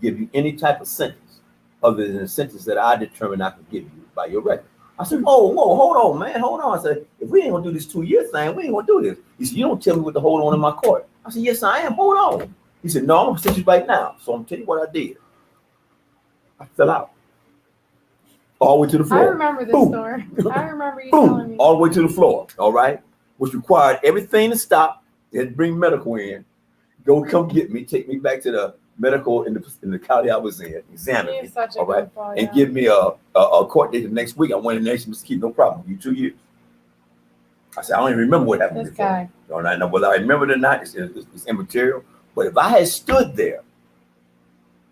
Speaker 2: give you any type of sentence other than the sentence that I determine I can give you by your record. I said, whoa, hold on, man, hold on. I said, if we ain't gonna do this 2 year thing, we ain't gonna do this. He said, you don't tell me what to hold on in my court. I said, yes, I am. Hold on. He said, no, I'm gonna send you right now. So I'm gonna tell you what I did. I fell out. All the way to the floor.
Speaker 1: I remember this
Speaker 2: Boom.
Speaker 1: story. I remember you telling me.
Speaker 2: All the way to the floor, all right? Which required everything to stop and bring medical in. Come get me, take me back to the medical in the county I was in, examine me, all right? And give me a court date the next week. I went in there, Mr. Keith, no problem, you 2 years. I said, I don't even remember what happened
Speaker 1: This
Speaker 2: before.
Speaker 1: guy.
Speaker 2: No, I know whether I remember it or not, it's immaterial. But if I had stood there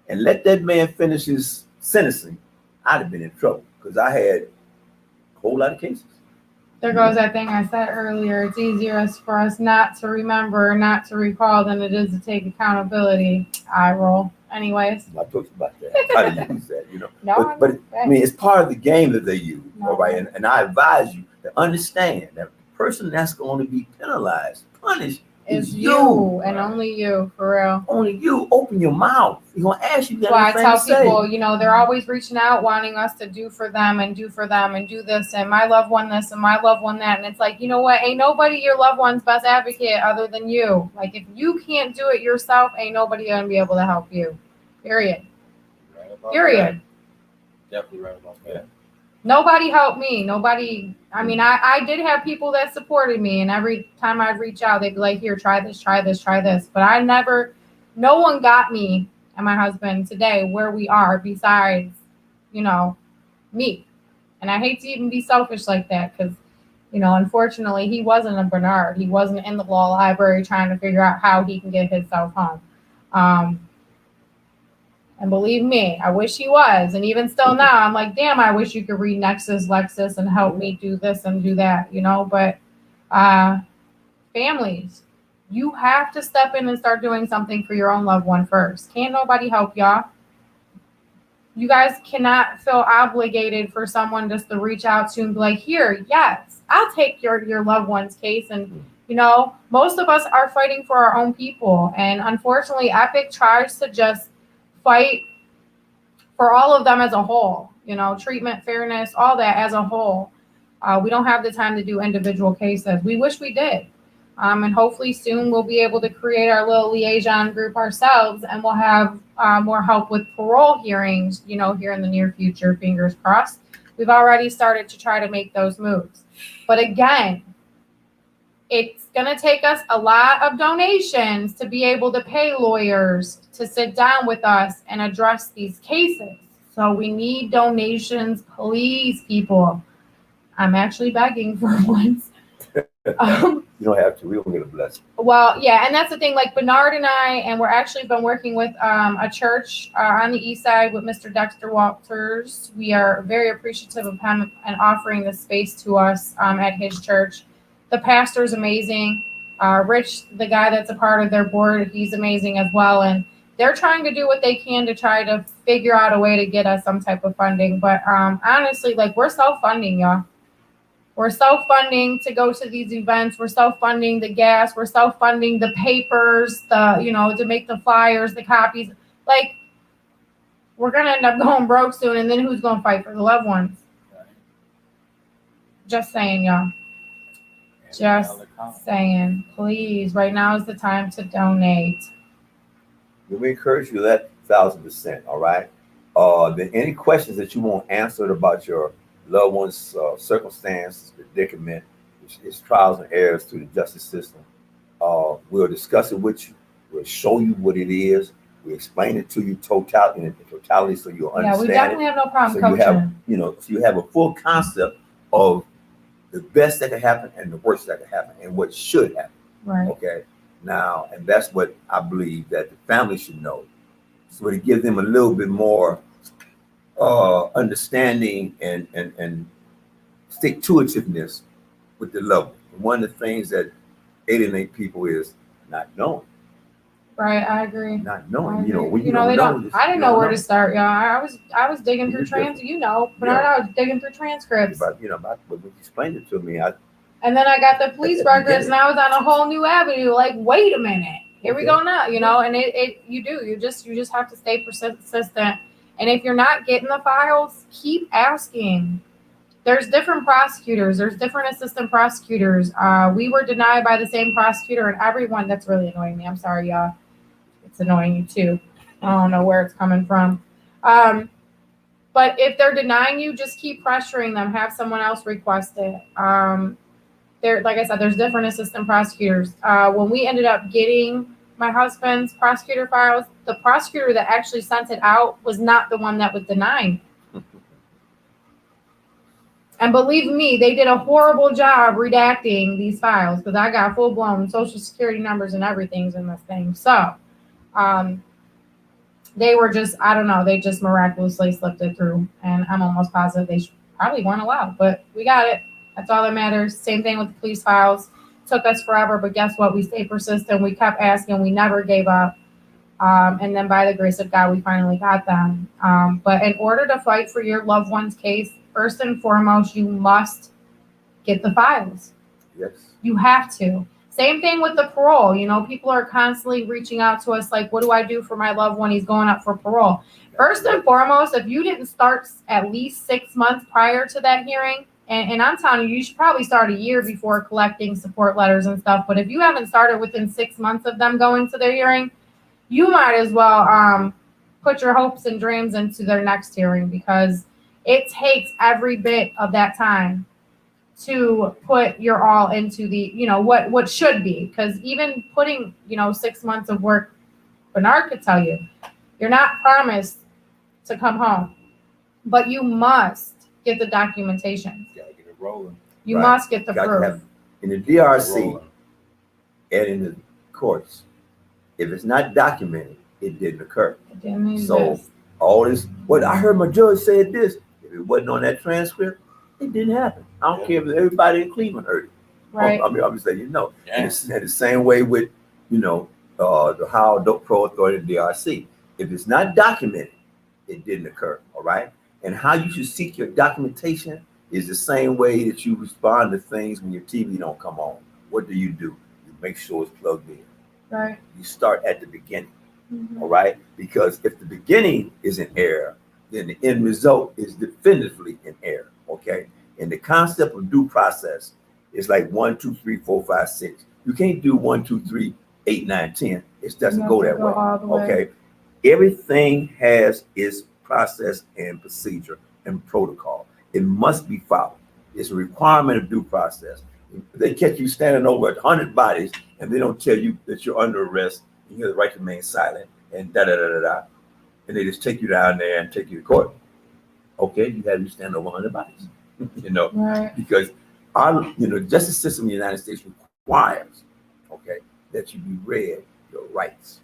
Speaker 2: and let that man finish his sentencing, I'd have been in trouble because I had a whole lot of cases.
Speaker 1: There goes that thing I said earlier. It's easier for us not to remember, not to recall, than it is to take accountability. I roll. Anyways.
Speaker 2: I talked about that. How to use that, you know.
Speaker 1: No,
Speaker 2: but I mean, it's part of the game that they use,
Speaker 1: No.
Speaker 2: all right? And I advise you to understand that the person that's going to be penalized, punished,
Speaker 1: is
Speaker 2: is
Speaker 1: you and only you, for real.
Speaker 2: Only you. Open your mouth. He's going to ask you.
Speaker 1: That's why I tell people, you know, they're always reaching out, wanting us to do for them and do for them and do this, and my loved one this and my loved one that. And it's like, you know what? Ain't nobody your loved one's best advocate other than you. Like, if you can't do it yourself, ain't nobody going to be able to help you. Period.
Speaker 4: Right
Speaker 1: Period.
Speaker 4: Definitely right about that.
Speaker 1: Nobody helped me. Nobody. I mean, I did have people that supported me, and every time I'd reach out, they'd be like, here, try this, try this, try this. But no one got me and my husband today where we are besides, you know, me. And I hate to even be selfish like that because, you know, unfortunately, he wasn't a Bernard. He wasn't in the law library trying to figure out how he can get himself home. And believe me, I wish he was. And even still now, I'm like, damn, I wish you could read Nexus, Lexus, and help me do this and do that, you know? But families, you have to step in and start doing something for your own loved one first. Can't nobody help y'all. You guys cannot feel obligated for someone just to reach out to and be like, here, yes, I'll take your loved one's case. And, you know, most of us are fighting for our own people. And unfortunately, Epic tries to just fight for all of them as a whole, you know, treatment, fairness, all that as a whole. We don't have the time to do individual cases. We wish we did. And hopefully soon we'll be able to create our little liaison group ourselves, and we'll have more help with parole hearings, you know, here in the near future, fingers crossed. We've already started to try to make those moves. But again, it's going to take us a lot of donations to be able to pay lawyers to sit down with us and address these cases. So we need donations, please, people. I'm actually begging for once.
Speaker 2: You don't have to. We don't get a blessing.
Speaker 1: Well, yeah, and that's the thing. Like Bernard and I, and we're actually been working with a church on the east side with Mr. Dexter Walters. We are very appreciative of him and offering this space to us at his church. The pastor is amazing. Rich, the guy that's a part of their board, he's amazing as well. And they're trying to do what they can to try to figure out a way to get us some type of funding. But honestly, like, we're self-funding, y'all. We're self-funding to go to these events. We're self-funding the gas. We're self-funding the papers, to make the flyers, the copies. Like, we're going to end up going broke soon. And then who's going to fight for the loved ones? Just saying, y'all.
Speaker 4: And
Speaker 1: Just
Speaker 4: another comment.
Speaker 1: saying, please, right now is the time to donate.
Speaker 2: We encourage you that 1,000%. All right. Then any questions that you want answered about your loved one's circumstance, predicament, its trials and errors through the justice system, we'll discuss it with you. We'll show you what it is. We explain it to you in totality, so you'll
Speaker 1: Yeah, we
Speaker 2: understand
Speaker 1: definitely
Speaker 2: it.
Speaker 1: have no problem
Speaker 2: So you have,
Speaker 1: coaching.
Speaker 2: so you have a full concept of the best that can happen and the worst that can happen and what should happen.
Speaker 1: Right.
Speaker 2: Okay. Now, and that's what I believe that the family should know. So to give them a little bit more understanding and stick to itiveness with the love. One of the things that alienate people is not knowing.
Speaker 1: Right, I agree.
Speaker 2: Not knowing.
Speaker 1: I
Speaker 2: You know,
Speaker 1: agree.
Speaker 2: when you
Speaker 1: they
Speaker 2: don't know,
Speaker 1: don't. I didn't know where to start, y'all. I was digging through
Speaker 2: You're different.
Speaker 1: Bernard, I was digging through transcripts.
Speaker 2: But about when you explained it to me,
Speaker 1: And then I got the police
Speaker 2: At the
Speaker 1: records, and I was on a whole new avenue. Like, wait a minute, here we
Speaker 2: Okay.
Speaker 1: go now. And you just have to stay persistent. And if you're not getting the files, keep asking. There's different prosecutors. There's different assistant prosecutors. We were denied by the same prosecutor, and everyone. That's really annoying me. I'm sorry, y'all. It's annoying you too. I don't know where it's coming from. But if they're denying you, just keep pressuring them. Have someone else request it. Like I said, there's different assistant prosecutors. When we ended up getting my husband's prosecutor files, the prosecutor that actually sent it out was not the one that was denying. And believe me, they did a horrible job redacting these files because I got full-blown social security numbers and everything's in this thing. So they were just, I don't know, they just miraculously slipped it through. And I'm almost positive they probably weren't allowed, but we got it. That's all that matters. Same thing with the police files. Took us forever, but guess what? We stayed persistent. We kept asking. We never gave up. And then by the grace of God, we finally got them. But in order to fight for your loved one's case, first and foremost, you must get the files.
Speaker 2: yes.
Speaker 1: You have to. Same thing with the parole. People are constantly reaching out to us like, what do I do for my loved one? He's going up for parole. First and foremost, if you didn't start at least 6 months prior to that hearing, and I'm telling you, you should probably start a year before collecting support letters and stuff. But if you haven't started within 6 months of them going to their hearing, you might as well put your hopes and dreams into their next hearing, because it takes every bit of that time to put your all into the, what should be. Because even putting, 6 months of work, Bernard could tell you, you're not promised to come home, but you must get the documentation.
Speaker 4: Gotta get it rolling.
Speaker 1: You
Speaker 2: Right.
Speaker 1: must get the
Speaker 2: Got to
Speaker 1: proof.
Speaker 2: have in the DRC
Speaker 4: Rolling.
Speaker 2: and in the courts. If it's not documented, it didn't occur.
Speaker 1: It didn't
Speaker 2: So
Speaker 1: exist.
Speaker 2: all this, what I heard my judge said this. If it wasn't on that transcript, it didn't happen. I don't care if everybody in Cleveland heard it.
Speaker 1: Right.
Speaker 2: I mean, I'm just letting you know.
Speaker 4: Yeah.
Speaker 2: And it's the same way with, the Ohio Dope Pro Authority in DRC. If it's not documented, it didn't occur. All right. And how you should seek your documentation is the same way that you respond to things when your TV don't come on. What do? You make sure it's plugged in.
Speaker 1: Right.
Speaker 2: You start at the beginning.
Speaker 1: Mhm.
Speaker 2: All right. Because if the beginning is in error, then the end result is definitively in error. Okay. And the concept of due process is like 1, 2, 3, 4, 5, 6. You can't do 1, 2, 3, 8, 9, 10. It doesn't
Speaker 1: You
Speaker 2: go
Speaker 1: have to
Speaker 2: that
Speaker 1: go
Speaker 2: way.
Speaker 1: all the way.
Speaker 2: Okay. Everything has its process and procedure and protocol. It must be followed. It's a requirement of due process. If they catch you standing over 100 bodies and they don't tell you that you're under arrest, you have the right to remain silent, and and they just take you down there and take you to court. Okay, you have you stand over 100 bodies.
Speaker 1: Right.
Speaker 2: Because our justice system in the United States requires, okay, that you be read your rights.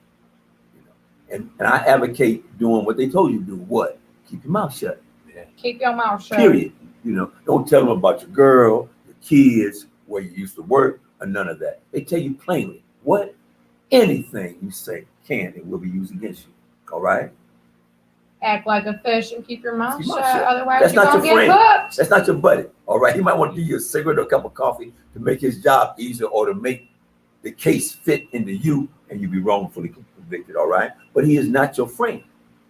Speaker 2: And I advocate doing what they told you to do. What? Keep your mouth shut.
Speaker 1: Keep your mouth shut.
Speaker 2: Period. Don't tell them about your girl, your kids, where you used to work, or none of that. They tell you plainly what anything you say can and will be used against you. All right?
Speaker 1: Act like a fish and keep your mouth
Speaker 2: Keep your
Speaker 1: shut.
Speaker 2: mouth shut.
Speaker 1: Otherwise,
Speaker 2: That's
Speaker 1: you're
Speaker 2: not
Speaker 1: going to
Speaker 2: your
Speaker 1: get
Speaker 2: friend.
Speaker 1: cooked.
Speaker 2: That's not your buddy. All right? He might want to give you a cigarette or a cup of coffee to make his job easier or to make the case fit into you and you be wrongfully convicted. All right? But he is not your friend.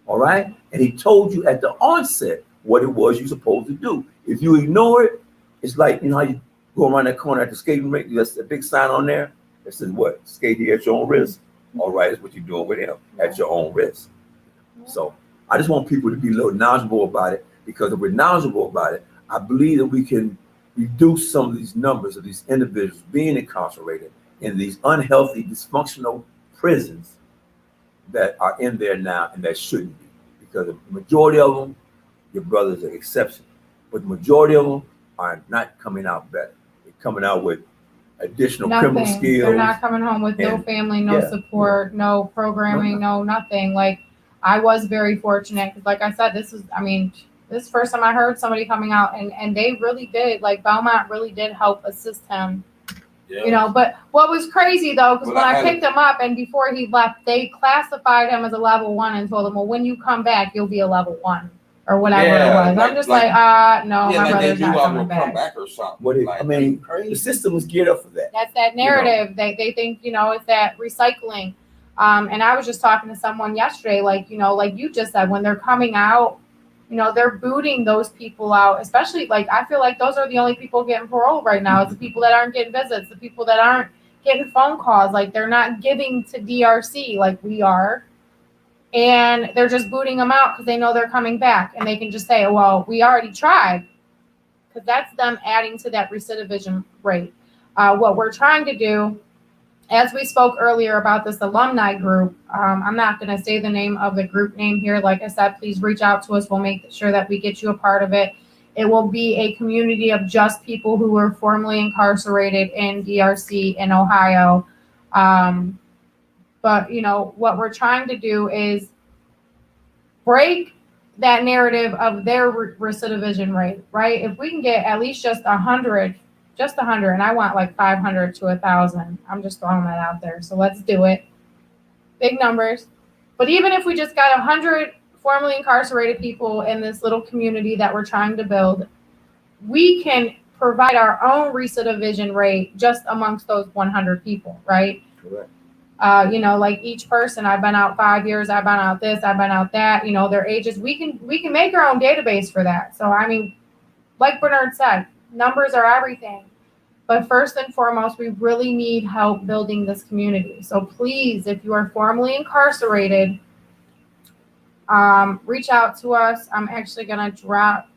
Speaker 2: All right? And he told you at the onset what it was you're supposed to do. If you ignore it, It's like, you know how you go around that corner at the skating rink, there's a big sign on there that says what? Skate here at your own risk. All right, that's what you're doing with him, at your own risk. So I just want people to be a little knowledgeable about it, because if we're knowledgeable about it, I believe that we can reduce some of these numbers of these individuals being incarcerated in these unhealthy, dysfunctional prisons that are in there now and that shouldn't be. Because the majority of them, your brothers are an exception, but the majority of them are not coming out better. They're coming out with additional criminal
Speaker 1: Nothing.
Speaker 2: skills.
Speaker 1: They're not coming home with no
Speaker 2: And-
Speaker 1: family, no
Speaker 2: yeah,
Speaker 1: support, no programming, no nothing. Like, I was very fortunate because, like I said, this is the first time I heard somebody coming out, and they really did. Like, Belmont really did help assist him.
Speaker 4: Yeah.
Speaker 1: You know, but what was crazy though, because
Speaker 4: Well,
Speaker 1: when
Speaker 4: I
Speaker 1: I
Speaker 4: had
Speaker 1: picked him up and before he left, they classified him as a level 1 and told him, well, when you come back, you'll be a level 1 or whatever
Speaker 4: Yeah,
Speaker 1: it was.
Speaker 4: like-
Speaker 1: I'm just
Speaker 4: like-
Speaker 1: no,
Speaker 4: yeah,
Speaker 1: my
Speaker 4: like they
Speaker 1: brother's
Speaker 4: knew
Speaker 1: not
Speaker 4: I
Speaker 1: coming
Speaker 4: would
Speaker 1: back.
Speaker 4: come back or something.
Speaker 2: What it-
Speaker 4: Like,
Speaker 2: I mean,
Speaker 4: crazy.
Speaker 2: the system was geared up for that.
Speaker 1: That's that narrative. They think, it's that recycling. And I was just talking to someone yesterday, like you just said, when they're coming out, they're booting those people out, especially like, I feel like those are the only people getting parole right now. It's the people that aren't getting visits, the people that aren't getting phone calls. Like, they're not giving to DRC like we are. And they're just booting them out because they know they're coming back. And they can just say, well, we already tried. Because that's them adding to that recidivism rate. What we're trying to do, as we spoke earlier about this alumni group, I'm not going to say the name of the group name here. Like I said, please reach out to us. We'll make sure that we get you a part of it. It will be a community of just people who were formerly incarcerated in DRC in Ohio. But, what we're trying to do is break that narrative of their recidivism rate, right? If we can get at least just 100, and I want like 500 to 1,000. I'm just throwing that out there. So let's do it. Big numbers. But even if we just got 100 formerly incarcerated people in this little community that we're trying to build, we can provide our own recidivism rate just amongst those 100 people, right?
Speaker 2: Correct.
Speaker 1: Like each person, I've been out 5 years, I've been out this, I've been out that, their ages. We can make our own database for that. So, like Bernard said, numbers are everything. But first and foremost, we really need help building this community. So please, if you are formerly incarcerated, reach out to us. I'm actually going to drop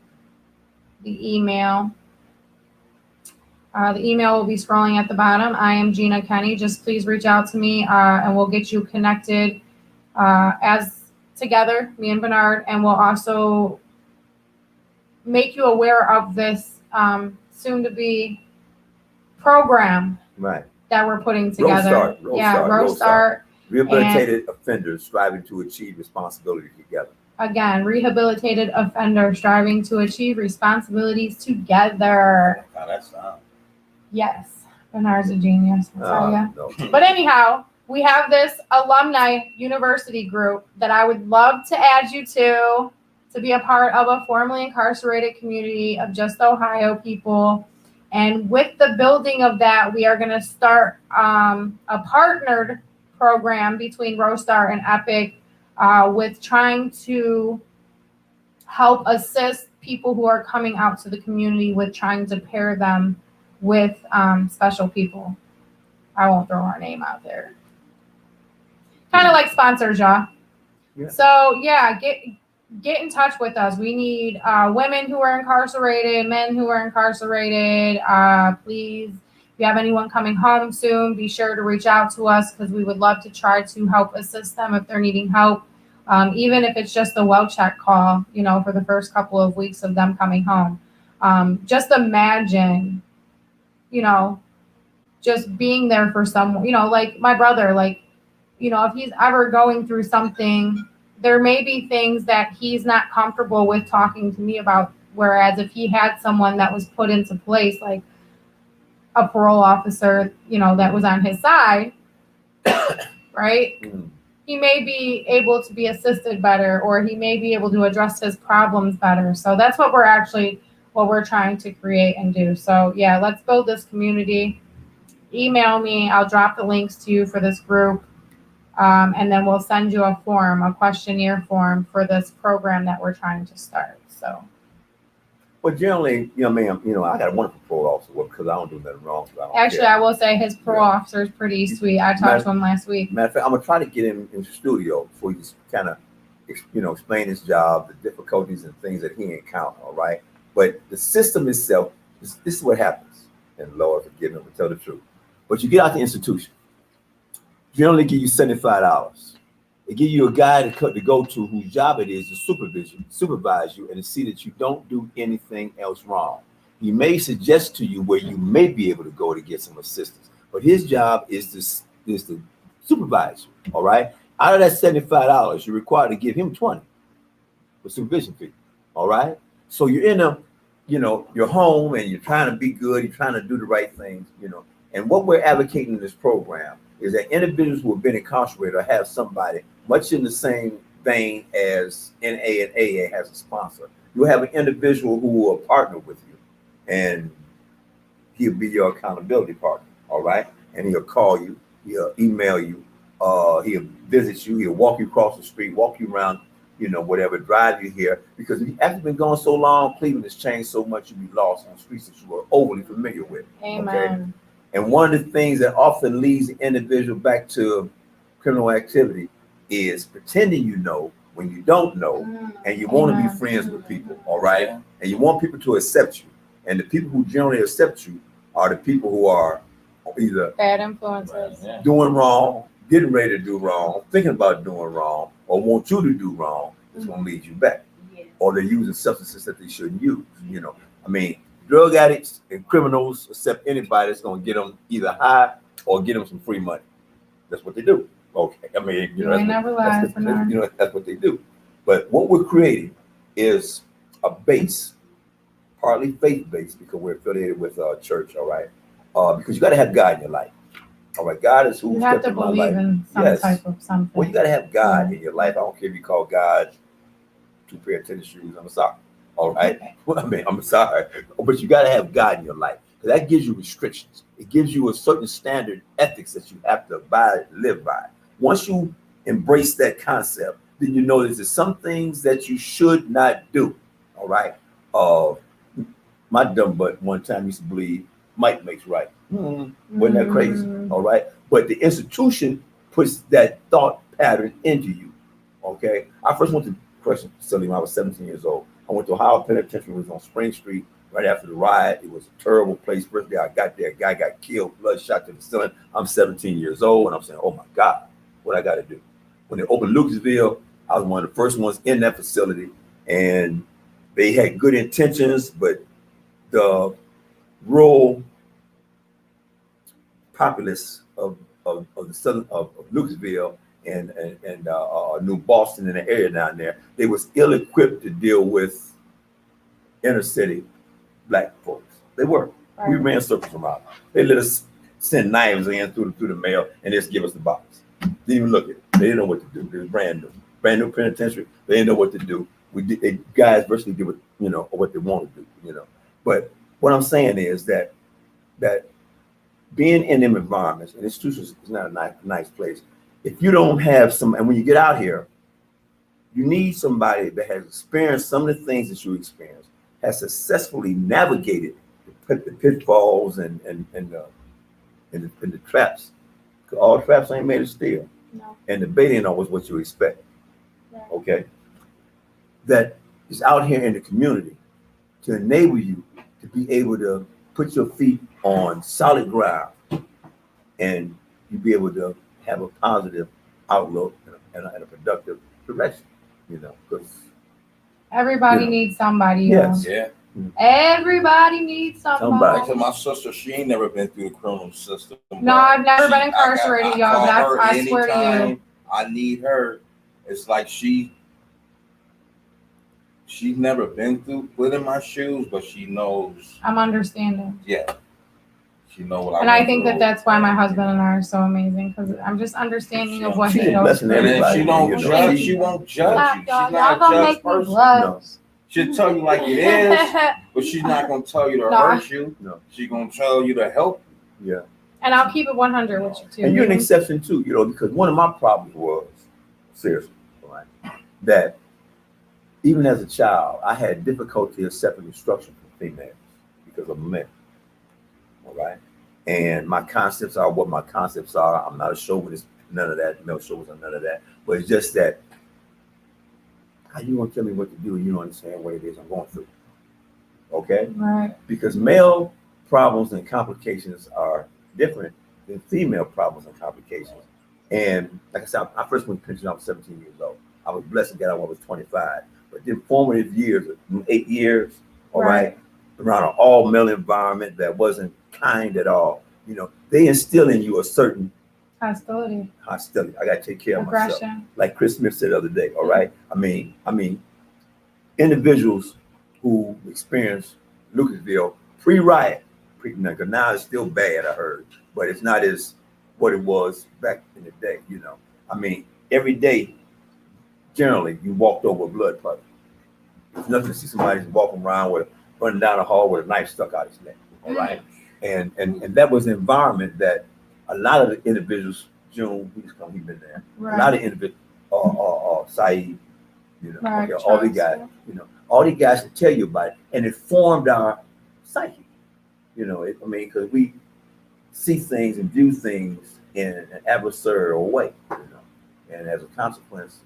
Speaker 1: the email. The email will be scrolling at the bottom. I am Gina Kenney. Just please reach out to me and we'll get you connected as together, me and Bernard, and we'll also make you aware of this soon-to-be program
Speaker 2: Right.
Speaker 1: that we're putting together. Rostart.
Speaker 2: Rehabilitated offenders striving to achieve responsibility together.
Speaker 1: Again, rehabilitated offenders striving to achieve responsibilities together.
Speaker 4: How that sounds.
Speaker 1: Yes, Bernard's a genius. I'll tell ya.
Speaker 2: No.
Speaker 1: But anyhow, we have this alumni university group that I would love to add you to be a part of a formerly incarcerated community of just Ohio people. And with the building of that, we are going to start a partnered program between Rostar and Epic with trying to help assist people who are coming out to the community with trying to pair them with special people. I won't throw our name out there. Kind of like sponsors, y'all.
Speaker 2: Yeah.
Speaker 1: So yeah, get in touch with us. We need women who are incarcerated, men who are incarcerated. Please, if you have anyone coming home soon, be sure to reach out to us because we would love to try to help assist them if they're needing help. Even if it's just a well check call, for the first couple of weeks of them coming home. Just imagine, just being there for someone, like my brother, if he's ever going through something, there may be things that he's not comfortable with talking to me about. Whereas if he had someone that was put into place, like a parole officer, that was on his side, right?
Speaker 2: Mm.
Speaker 1: He may be able to be assisted better, or he may be able to address his problems better. So that's what we're trying to create and do. So yeah, let's build this community. Email me. I'll drop the links to you for this group. And then we'll send you a questionnaire form for this program that we're trying to start. So
Speaker 2: But generally, I got a wonderful parole officer because I don't do nothing wrong. So I don't
Speaker 1: Actually,
Speaker 2: care.
Speaker 1: I will say his parole officer is pretty sweet. I talked to him last week.
Speaker 2: Matter of fact, I'm gonna try to get him in the studio before he just kind of, explain his job, the difficulties and things that he encountered. All right, but the system itself, this is what happens. And Lord forgive me, but tell the truth. But you get out the institution, generally give you $75. They give you a guy to go to whose job it is to supervise you, and to see that you don't do anything else wrong. He may suggest to you where you may be able to go to get some assistance, but his job is to supervise you. All right. Out of that $75, you're required to give him 20 for supervision fee. All right. So you're in you're home and you're trying to be good. You're trying to do the right things. And what we're advocating in this program is that individuals who have been incarcerated or have somebody much in the same vein as NA and AA has a sponsor. You'll have an individual who will partner with you, and he'll be your accountability partner. All right. And he'll call you, he'll email you, he'll visit you, he'll walk you across the street, walk you around, whatever, drive you here. Because after been gone so long, Cleveland has changed so much, you'll be lost on streets that you are overly familiar with.
Speaker 1: Amen.
Speaker 2: Okay? And one of the things that often leads the individual back to criminal activity is pretending you know when you don't know, and you want to be friends with people, all right? And you want people to accept you. And the people who generally accept you are the people who are either
Speaker 1: Bad influences.
Speaker 2: doing wrong, getting ready to do wrong, thinking about doing wrong, or want you to do wrong. It's going to lead you back.
Speaker 3: Yes.
Speaker 2: Or they're using substances that they shouldn't use. Drug addicts and criminals accept anybody that's going to get them either high or get them some free money. That's what they do. Okay.
Speaker 1: You ain't never lied, Bernard.
Speaker 2: That's what they do. But what we're creating is a base, partly faith-based, because we're affiliated with a church, all right? Because you got to have God in your life. All right, God is who
Speaker 1: You have
Speaker 2: stepped
Speaker 1: to
Speaker 2: in my
Speaker 1: believe
Speaker 2: life.
Speaker 1: in some
Speaker 2: Yes.
Speaker 1: type of something.
Speaker 2: Well, you got to have God in your life. I don't care if you call God 2 pair of tennis shoes. I'm sorry. All right. I'm sorry. But you got to have God in your life. Because that gives you restrictions. It gives you a certain standard ethics that you have to abide, live by. Once you embrace that concept, then you know there's some things that you should not do. All right. My dumb butt one time used to believe might makes right. Wasn't that crazy? All right. But the institution puts that thought pattern into you. Okay. I first went to correctional facility when I was 17 years old. I went to Ohio Penitentiary. It was on Spring Street right after the riot. It was a terrible place. First day I got there, a guy got killed, blood shot to the ceiling. I'm 17 years old, and I'm saying, oh my God, what I got to do? When they opened Lucasville, I was one of the first ones in that facility, and they had good intentions, but the rural populace of the southern of Lucasville and New Boston and the area down there, they was ill-equipped to deal with inner city black folks. They were. Right. We ran circles around. They let us send knives in through the mail and just give us the box. Didn't even look at it. They didn't know what to do. It was brand new penitentiary. They didn't know what to do. Guys virtually did what they wanted to do. But what I'm saying is that being in them environments, and institutions is not a nice place. If you don't have and when you get out here, you need somebody that has experienced some of the things that you experienced, has successfully navigated the pitfalls and the traps. All traps ain't made of steel.
Speaker 1: No.
Speaker 2: And the bait ain't always what you expect. Right. Okay. That is out here in the community to enable you to be able to put your feet on solid ground and you be able to have a positive outlook and a productive direction, because
Speaker 1: everybody needs somebody.
Speaker 2: Yes.
Speaker 4: Yeah.
Speaker 1: Everybody needs somebody.
Speaker 4: So my sister, she ain't never been through the criminal system.
Speaker 1: No, I've never been incarcerated, y'all. But I swear to you,
Speaker 4: I need her. It's like she's never been through put in my shoes, but she knows.
Speaker 1: I'm understanding.
Speaker 4: Yeah. She knows what
Speaker 1: and I think that's why my husband and I are so amazing, because I'm just understanding of what he knows.
Speaker 4: And if she don't judge, she won't judge you. She's not a judge person.
Speaker 2: No.
Speaker 4: She'll tell you like it is, but she's not gonna tell you to hurt you. No. She's gonna tell you to help
Speaker 2: you. Yeah.
Speaker 1: And I'll keep it 100 with you too.
Speaker 2: And you're an exception too, because one of my problems was, seriously, right, that even as a child, I had difficulty accepting instruction from females because of men. All right. And my concepts are what my concepts are. I'm not a chauvinist, none of that, no chauvinist, none of that. But it's just that how you gonna tell me what to do and you don't understand what it is I'm going through. Okay?
Speaker 1: Right.
Speaker 2: Because male problems and complications are different than female problems and complications. And like I said, I first went to pension, I was 17 years old. I was blessed to get out when I was 25. But the formative years, 8 years, all right, around an all male environment that wasn't kind at all, you know, they instill in you a certain
Speaker 1: Hostility.
Speaker 2: I gotta take care of myself.
Speaker 1: Aggression.
Speaker 2: Like Chris Smith said the other day, all right? I mean, individuals who experienced Lucasville pre-riot, now it's still bad, I heard, but it's not as what it was back in the day, you know. I mean, every day, generally, you walked over a blood puddle. It's nothing to see somebody walking around with running down the hall with a knife stuck out his neck, all right? And that was an environment that a lot of the individuals, June, he's been there.
Speaker 1: Right.
Speaker 2: A lot of individuals, Saeed, you know,
Speaker 1: Right.
Speaker 2: okay, all these guys, you know, all these guys can tell you about it, and it formed our psyche. You know, because we see things and view things in an adversarial way, you know, and as a consequence,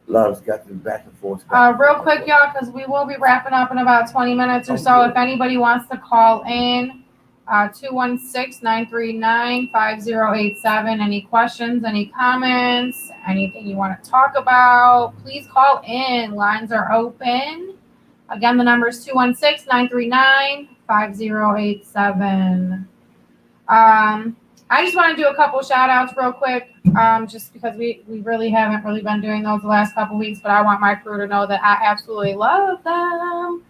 Speaker 2: a lot of us got to back and forth.
Speaker 1: Real quick, y'all, because we will be wrapping up in about 20 minutes or so. If anybody wants to call in, 216-939-5087. Any questions, any comments, anything you want to talk about, please call in. Lines are open. Again, the number is 216-939-5087. I just want to do a couple shout outs real quick, just because we really haven't really been doing those the last couple weeks, but I want my crew to know that I absolutely love them.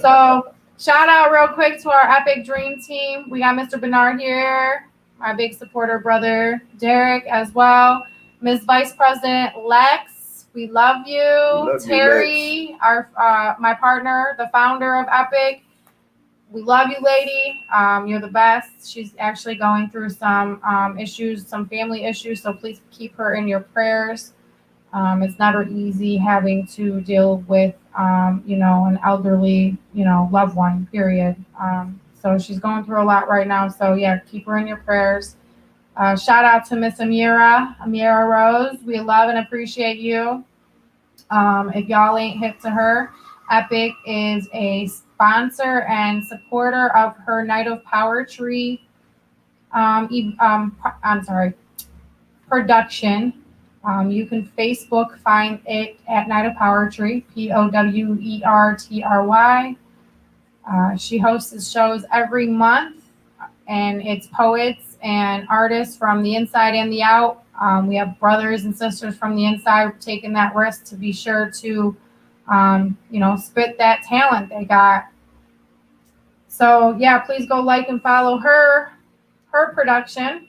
Speaker 1: So shout out real quick to our Epic Dream Team. We got Mr. Bernard here, my big supporter brother Derek as well. Ms. Vice President Lex, we love you.
Speaker 2: Love you,
Speaker 1: Terry, my partner, the founder of Epic. We love you, lady. You're the best. She's actually going through some issues, some family issues, so please keep her in your prayers. It's never easy having to deal with, an elderly, loved one, period. So she's going through a lot right now. So, yeah, keep her in your prayers. Shout out to Miss Amira Rose. We love and appreciate you. If y'all ain't hip to her, Epic is a sponsor and supporter of her Night of Poetry production. You can Facebook find it at Night of Poetry, POWERTRY. She hosts shows every month, and it's poets and artists from the inside and the out. We have brothers and sisters from the inside taking that risk to be sure to spit that talent they got. So yeah, please go like and follow her production.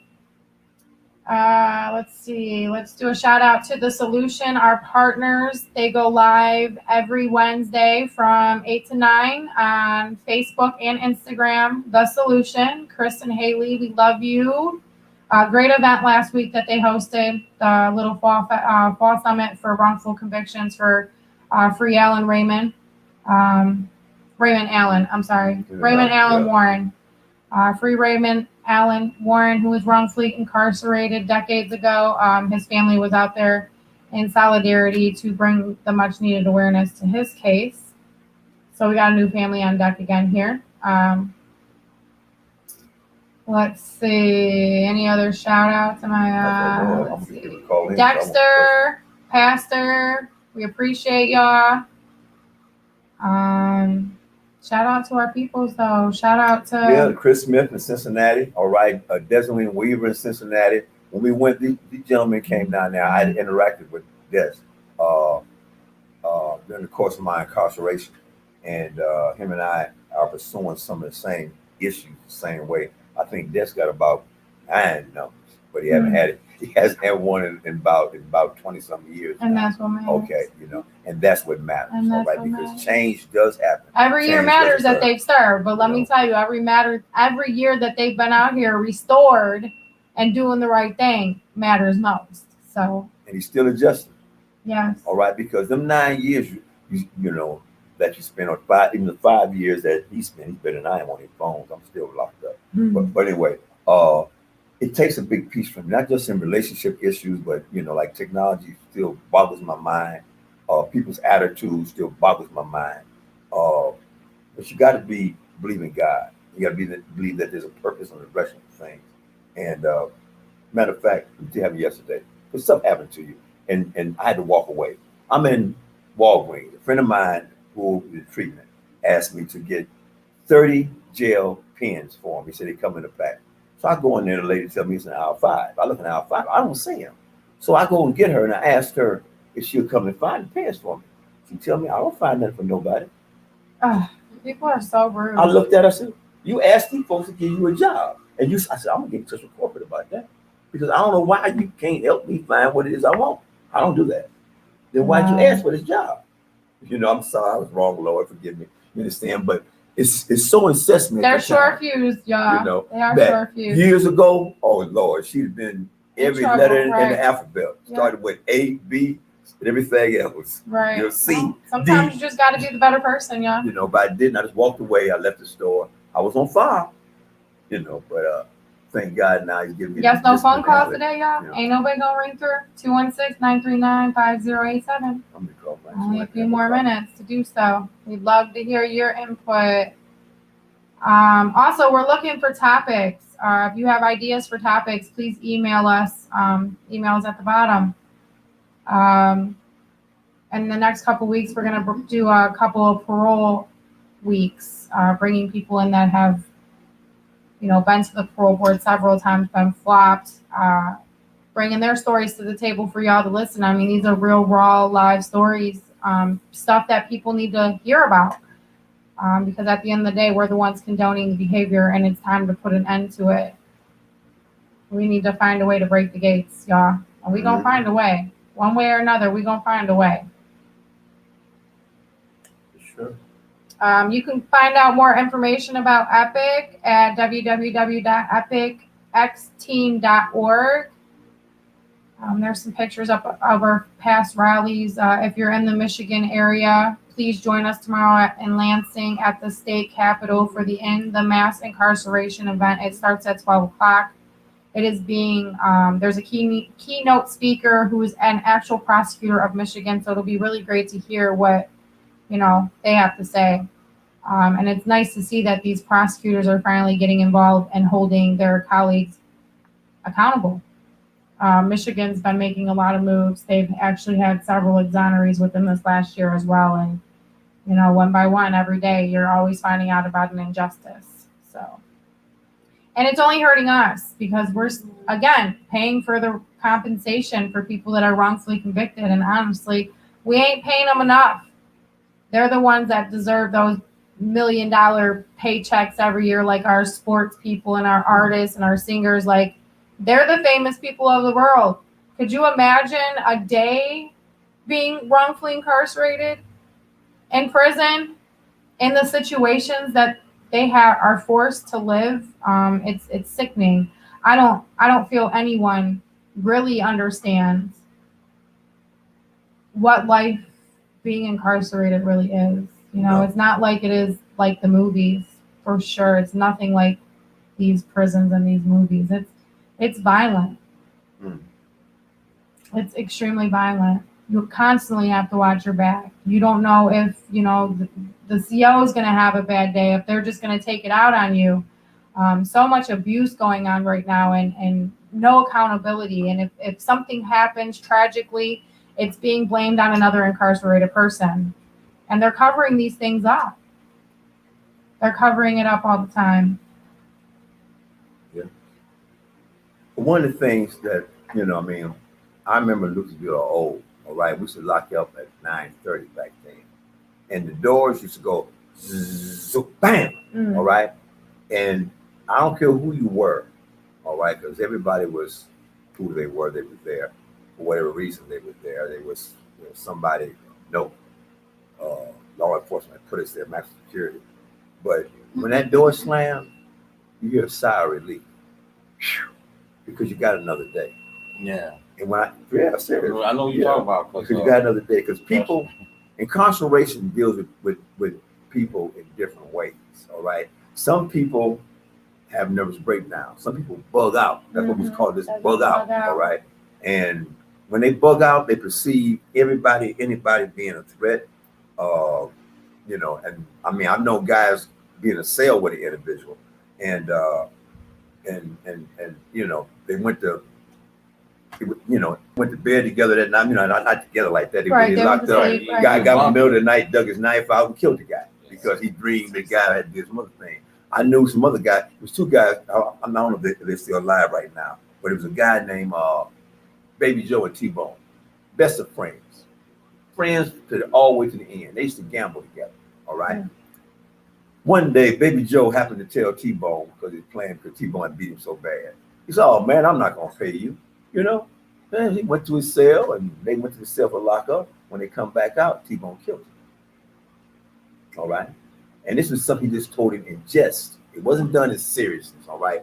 Speaker 1: Let's see. Let's do a shout out to The Solution, our partners. They go live every Wednesday from 8 to 9 on Facebook and Instagram. The Solution, Chris and Haley, we love you. Great event last week that they hosted, the little fall summit for wrongful convictions for Free Allen Raymond. Raymond Allen, I'm sorry. Raymond Allen Warren. Free Raymond Allen Warren, who was wrongfully incarcerated decades ago. His family was out there in solidarity to bring the much needed awareness to his case. So we got a new family on deck again here. Let's see. Any other shout outs? Dexter, Pastor, we appreciate y'all. Shout out to our peoples, though. Shout out to
Speaker 2: Chris Smith in Cincinnati. All right, Desiree Weaver in Cincinnati. When we went, these gentlemen came down there. I had interacted with Des during the course of my incarceration, and him and I are pursuing some of the same issues the same way. I think Des got about 9 numbers, but he hasn't had it. He hasn't had one in about 20-something years.
Speaker 1: And that's what matters.
Speaker 2: Okay, and that's what matters.
Speaker 1: And
Speaker 2: all right, because change does happen.
Speaker 1: Every year matters that they've served, but let me tell you, every year that they've been out here restored and doing the right thing matters most. So.
Speaker 2: And he's still adjusting.
Speaker 1: Yes.
Speaker 2: All right, because them 9 years, you know, that you spent, or five, even the 5 years that he spent, he's better than I am on his phones. I'm still locked up. But anyway, it takes a big piece from me, not just in relationship issues, but you know, like technology still boggles my mind. People's attitudes still boggles my mind. Uh, but you got to believe in God. You got to believe that there's a purpose and a direction for things. And matter of fact, it happened yesterday. Because something happened to you, and I had to walk away. I'm in Walgreens. A friend of mine who was in treatment asked me to get 30 gel pens for him. He said they come in a pack. So I go in there, the lady tells me it's in aisle 5. I look in aisle 5, I don't see him. So I go and get her, and I asked her if she'll come and find the pens for me. She tell me, I don't find nothing for nobody.
Speaker 1: People are so rude.
Speaker 2: I looked at her, I said, you asked these folks to give you a job. And I said, I'm going to get in touch with corporate about that. Because I don't know why you can't help me find what it is I want. I don't do that. Then why'd you ask for this job? You know, I'm sorry, I was wrong, Lord, forgive me. You understand? But it's so incessant.
Speaker 1: They're short fused, y'all.
Speaker 2: You know,
Speaker 1: they are
Speaker 2: that
Speaker 1: short fused.
Speaker 2: years ago, oh Lord, she'd been every
Speaker 1: trouble,
Speaker 2: letter in
Speaker 1: right.
Speaker 2: the alphabet. Started with A, B, and everything else.
Speaker 1: Right.
Speaker 2: You know, C,
Speaker 1: Well, sometimes
Speaker 2: D.
Speaker 1: you just got to be the better person, y'all.
Speaker 2: You know, but I didn't. I just walked away. I left the store. I was on fire. You know, but thank God now he's giving me.
Speaker 1: Yes, no
Speaker 2: discipline
Speaker 1: phone
Speaker 2: to
Speaker 1: calls
Speaker 2: handle it.
Speaker 1: today, y'all.
Speaker 2: You know.
Speaker 1: Ain't nobody gonna ring through. 216-939-5087.
Speaker 2: I'm gonna call my
Speaker 1: Only a few more minutes to do so. We'd love to hear your input. Also, we're looking for topics. If you have ideas for topics, please email us. Email is at the bottom. In the next couple weeks, we're going to do a couple of parole weeks, bringing people in that have, you know, been to the parole board several times, been flopped, bringing their stories to the table for y'all to listen. I mean, these are real, raw, live stories, stuff that people need to hear about. Because at the end of the day, we're the ones condoning the behavior, and it's time to put an end to it. We need to find a way to break the gates, y'all. And we're going to find a way. One way or another, we're going to find a way.
Speaker 2: Sure.
Speaker 1: You can find out more information about EPIC at www.epicxteam.org. There's some pictures of our past rallies. If you're in the Michigan area, please join us tomorrow in Lansing at the state capitol for the End the Mass Incarceration event. It starts at 12 o'clock. It is being, there's a keynote speaker who is an actual prosecutor of Michigan, so it'll be really great to hear what, you know, they have to say. And it's nice to see that these prosecutors are finally getting involved and holding their colleagues accountable. Michigan's been making a lot of moves. They've actually had several exonerees within this last year as well. And, you know, one by one, every day, you're always finding out about an injustice. So, and it's only hurting us because we're, again, paying for the compensation for people that are wrongfully convicted. And honestly, we ain't paying them enough. They're the ones that deserve those $1 million paychecks every year, like our sports people and our artists and our singers. Like, they're the famous people of the world. Could you imagine a day being wrongfully incarcerated in prison in the situations that they are forced to live? It's sickening. I don't feel anyone really understands what life being incarcerated really is. You know, it's not like it is like the movies, for sure. It's nothing like these prisons and these movies. It's violent. It's extremely violent. You constantly have to watch your back. You don't know if, you know, the CO is going to have a bad day, if they're just going to take it out on you. So much abuse going on right now and no accountability. And if something happens tragically, it's being blamed on another incarcerated person. And they're covering these things up. They're covering it up all the time.
Speaker 2: Yeah. One of the things that, you know, I mean, I remember Lucasville old, all right? We used to lock you up at 9:30 back then. And the doors used to go zzz, bam, all right? And I don't care who you were, all right? Because everybody was who they were. They were there for whatever reason they were there. They was, you know, somebody, law enforcement put us there, maximum security. But when that door slammed, you hear a sigh of relief. Whew, because you got another day.
Speaker 4: Yeah.
Speaker 2: And when I said it,
Speaker 4: I know what you're talking about.
Speaker 2: because you got another day. Because people, incarceration deals with people in different ways. All right. Some people have nervous breakdowns. Some people bug out. That's what we call this bug out. All right. And when they bug out, they perceive anybody being a threat. And I mean, I've known guys be in a cell with an individual, and they went to bed together that night. Not together like that.
Speaker 1: Right,
Speaker 2: They locked up.
Speaker 1: sleep, right.
Speaker 2: Guy got in the middle of the night, dug his knife out, and killed the guy because he dreamed the guy had to do some other thing. I knew some other guy. It was two guys. I don't know if they're still alive right now, but it was a guy named Baby Joe and T-Bone. Best of friends. Friends all the way to the end. They used to gamble together. All right.
Speaker 1: Mm.
Speaker 2: One day, Baby Joe happened to tell T-Bone because he's playing because T-Bone had beat him so bad. He said, "Oh man, I'm not gonna pay you." Then he went to his cell, and they went to the cell for lockup. When they come back out, T-Bone killed him. All right. And this was something he just told him in jest. It wasn't done in seriousness. All right.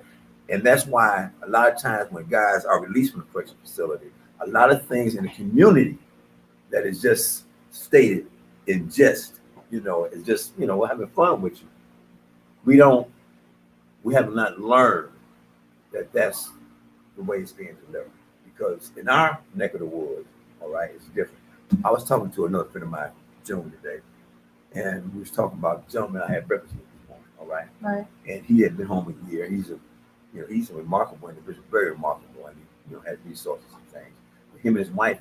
Speaker 2: And that's why a lot of times when guys are released from the correctional facility, a lot of things in the community that is just stated in jest, it's just, we're having fun with you. We have not learned that that's the way it's being delivered. Because in our neck of the woods, all right, it's different. I was talking to another friend of mine, June, today, and we was talking about a gentleman I had breakfast with this morning, all right?
Speaker 1: Right.
Speaker 2: And he had been home a year. He's a remarkable individual, very remarkable, and he, has resources and things. Him and his wife,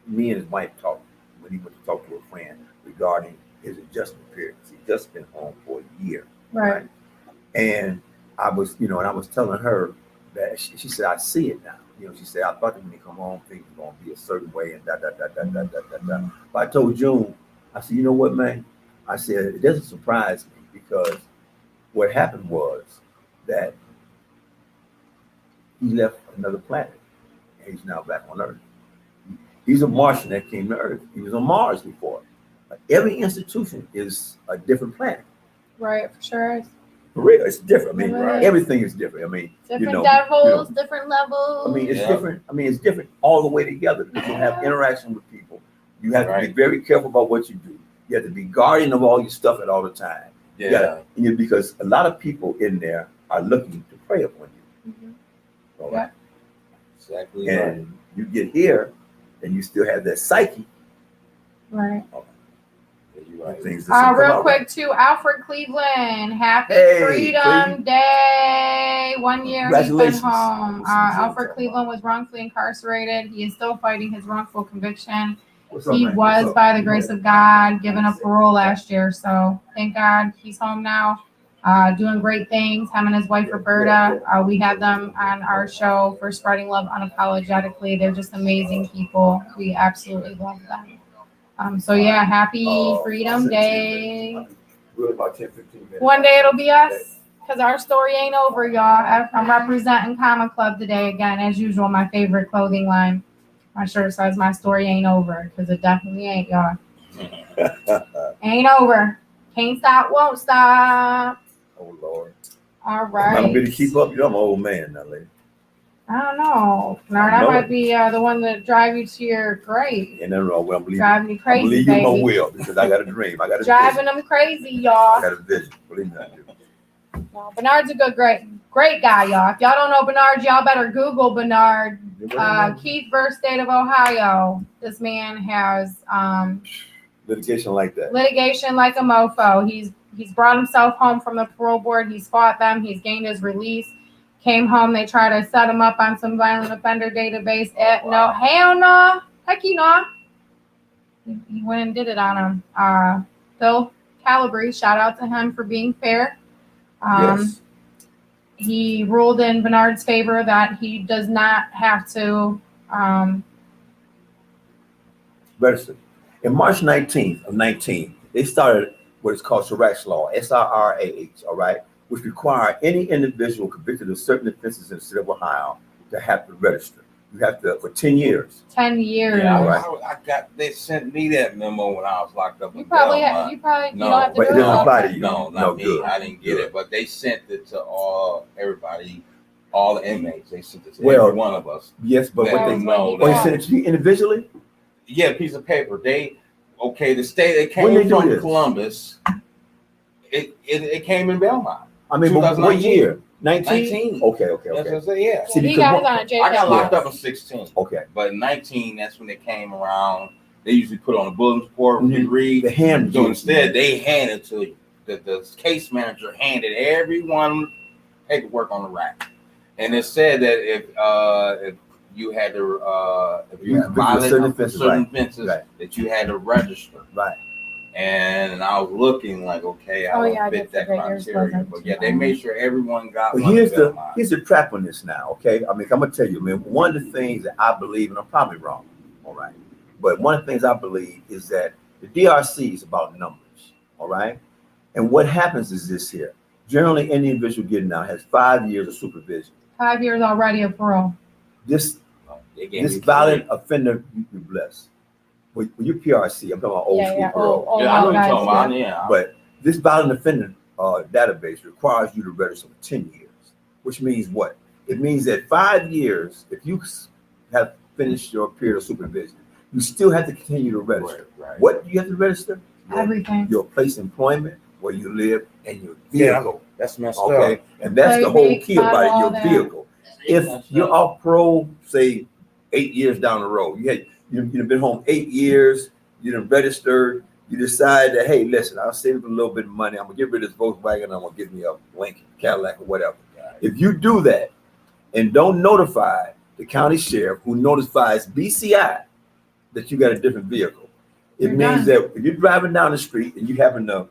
Speaker 2: me and his wife talked when he went to talk to a friend regarding his adjustment period. He's just been home for a year.
Speaker 1: Right.
Speaker 2: And I was, and I was telling her that she said, "I see it now." She said, "I thought that when he come home, things were gonna be a certain way and da da da da da da da da." But I told June, I said, "You know what, man?" I said, "It doesn't surprise me because what happened was that he left another planet and he's now back on Earth. He's a Martian that came to Earth. He was on Mars before. Every institution is a different planet.
Speaker 1: Right, for sure.
Speaker 2: For real, it's different. I mean,
Speaker 1: Right.
Speaker 2: everything is different. I mean,
Speaker 1: Different levels, different levels.
Speaker 2: I mean, it's different. I mean, it's different all the way together. You don't have interaction with people. You have to be very careful about what you do. You have to be guardian of all your stuff at all the time.
Speaker 4: Yeah.
Speaker 2: Because a lot of people in there are looking to prey upon you.
Speaker 1: Mm-hmm.
Speaker 2: All right.
Speaker 4: Exactly.
Speaker 2: And you get here, and you still have that psyche.
Speaker 1: Right.
Speaker 4: You're right.
Speaker 2: Things that come
Speaker 1: Real
Speaker 2: out
Speaker 1: quick,
Speaker 2: right.
Speaker 1: too, Alfred Cleveland, happy
Speaker 2: Hey,
Speaker 1: Freedom Day. 1 year he's been
Speaker 2: Congratulations.
Speaker 1: home. Alfred Cleveland was wrongfully incarcerated. He is still fighting his wrongful conviction.
Speaker 2: What's up,
Speaker 1: He
Speaker 2: man?
Speaker 1: was,
Speaker 2: What's up?
Speaker 1: by the grace of God, given up parole last year. So thank God he's home now, doing great things. Him and his wife, Roberta, we had them on our show for Spreading Love Unapologetically. They're just amazing people. We absolutely love them. So yeah, happy Freedom Day.
Speaker 2: We're about 10, 15 minutes.
Speaker 1: One day it'll be us, because our story ain't over, y'all. I'm representing Comic Club today again, as usual, my favorite clothing line. My shirt says my story ain't over, because it definitely ain't, y'all. Ain't over. Can't stop, won't stop.
Speaker 2: Oh, Lord.
Speaker 1: All
Speaker 2: I'm
Speaker 1: right.
Speaker 2: going to keep up. I'm an old man now, lady.
Speaker 1: I don't know. Bernard, I might be the one that drive you to your grave.
Speaker 2: And then I'm leaving.
Speaker 1: Driving you
Speaker 2: I'm
Speaker 1: crazy,
Speaker 2: leaving
Speaker 1: baby.
Speaker 2: my will because I got a dream. I got a
Speaker 1: Driving
Speaker 2: vision.
Speaker 1: them crazy,
Speaker 2: I
Speaker 1: y'all.
Speaker 2: got a vision. Believe me, I do.
Speaker 1: No, Bernard's a great guy, y'all. If y'all don't know Bernard, y'all better Google Bernard. Keith versus State of Ohio. This man has
Speaker 2: Litigation like that.
Speaker 1: litigation like a mofo. He's brought himself home from the parole board. He's fought them. He's gained his release. Came home. They tried to set him up on some violent offender database. No, hell no. Heck no. He went and did it on him. Phil Calabrese, shout out to him for being fair.
Speaker 2: Yes.
Speaker 1: He ruled in Bernard's favor that he does not have to
Speaker 2: Registered. In March 19th of 19, they started what is called Sirach Law, SIRAH, all right, which require any individual convicted of certain offenses in the state of Ohio to have to register. You have to for 10 years.
Speaker 1: 10 years.
Speaker 4: Yeah, they sent me that memo when I was locked up.
Speaker 1: You probably you don't have to
Speaker 2: but it
Speaker 1: do
Speaker 2: doesn't
Speaker 1: it.
Speaker 2: apply to you.
Speaker 4: No, not
Speaker 2: No,
Speaker 4: me.
Speaker 2: good.
Speaker 4: I didn't get it, but they sent it to all everybody. all the inmates. They sent it to
Speaker 2: Well,
Speaker 4: every one of us.
Speaker 2: Yes, but what
Speaker 4: Let
Speaker 2: they
Speaker 4: them know
Speaker 2: oh, you
Speaker 4: that.
Speaker 2: sent it to you individually?
Speaker 4: Yeah, a piece of paper. The state they
Speaker 2: When they
Speaker 4: came
Speaker 2: do
Speaker 4: from
Speaker 2: this?
Speaker 4: Columbus. It came in Belmont.
Speaker 2: I mean, but what
Speaker 4: 2019.
Speaker 2: year? 19?
Speaker 4: 19.
Speaker 2: Okay.
Speaker 4: That's what I said, yeah.
Speaker 2: See,
Speaker 1: He
Speaker 2: because
Speaker 1: got
Speaker 2: what-
Speaker 1: on a J.
Speaker 4: I got locked
Speaker 2: Yeah.
Speaker 4: up in 16.
Speaker 2: Okay.
Speaker 4: But in 19, that's when they came around. They usually put on a bulletin board for you to read.
Speaker 2: The hand.
Speaker 4: So instead, they handed to you. The case manager handed everyone paperwork on the rack, and it said that if you had to if you
Speaker 2: Yeah,
Speaker 4: violated
Speaker 2: certain offenses, right.
Speaker 4: offenses,
Speaker 2: Right.
Speaker 4: that you had to register.
Speaker 2: Right.
Speaker 4: And I was looking like, okay, I
Speaker 1: Oh,
Speaker 4: don't
Speaker 1: yeah, I
Speaker 4: fit
Speaker 1: did
Speaker 4: that
Speaker 1: forget yours
Speaker 4: criteria.
Speaker 1: wasn't
Speaker 4: But
Speaker 1: too
Speaker 4: yeah, they
Speaker 1: long.
Speaker 4: made sure everyone got
Speaker 2: But
Speaker 4: one.
Speaker 2: here's
Speaker 4: in
Speaker 2: the
Speaker 4: Belmont.
Speaker 2: trap on this now, okay? I mean, I'm gonna tell you, man, one of the things that I believe, and I'm probably wrong, all right, but one of the things I believe is that the DRC is about numbers, all right? And what happens is this here. Generally, any individual getting out has 5 years of supervision.
Speaker 1: 5 years already of parole.
Speaker 2: This
Speaker 4: They gave me
Speaker 2: violent offender, you're blessed. When you PRC, I'm talking about old school parole.
Speaker 1: Old
Speaker 4: Yeah, I know
Speaker 1: guys,
Speaker 4: you're talking about. Yeah,
Speaker 2: But this violent offender database requires you to register for 10 years, which means what? It means that 5 years, if you have finished your period of supervision, you still have to continue to register.
Speaker 4: Right.
Speaker 2: What do you have to register?
Speaker 1: Everything.
Speaker 2: Your place of employment, where you live, and your vehicle.
Speaker 4: That's messed
Speaker 2: Okay,
Speaker 4: up.
Speaker 2: and that's the
Speaker 1: Plate,
Speaker 2: whole
Speaker 1: make,
Speaker 2: key about
Speaker 1: model,
Speaker 2: it,
Speaker 1: all
Speaker 2: your
Speaker 1: that.
Speaker 2: vehicle. If you're off parole, say 8 years down the road, you've been home 8 years, you've registered, you decide that, hey, listen, I'll save a little bit of money, I'm gonna get rid of this Volkswagen, I'm gonna get me a Lincoln, Cadillac, or whatever. If you do that and don't notify the county sheriff, who notifies BCI that you got a different vehicle, it
Speaker 1: You're
Speaker 2: means
Speaker 1: done.
Speaker 2: that if you're driving down the street and you happen to,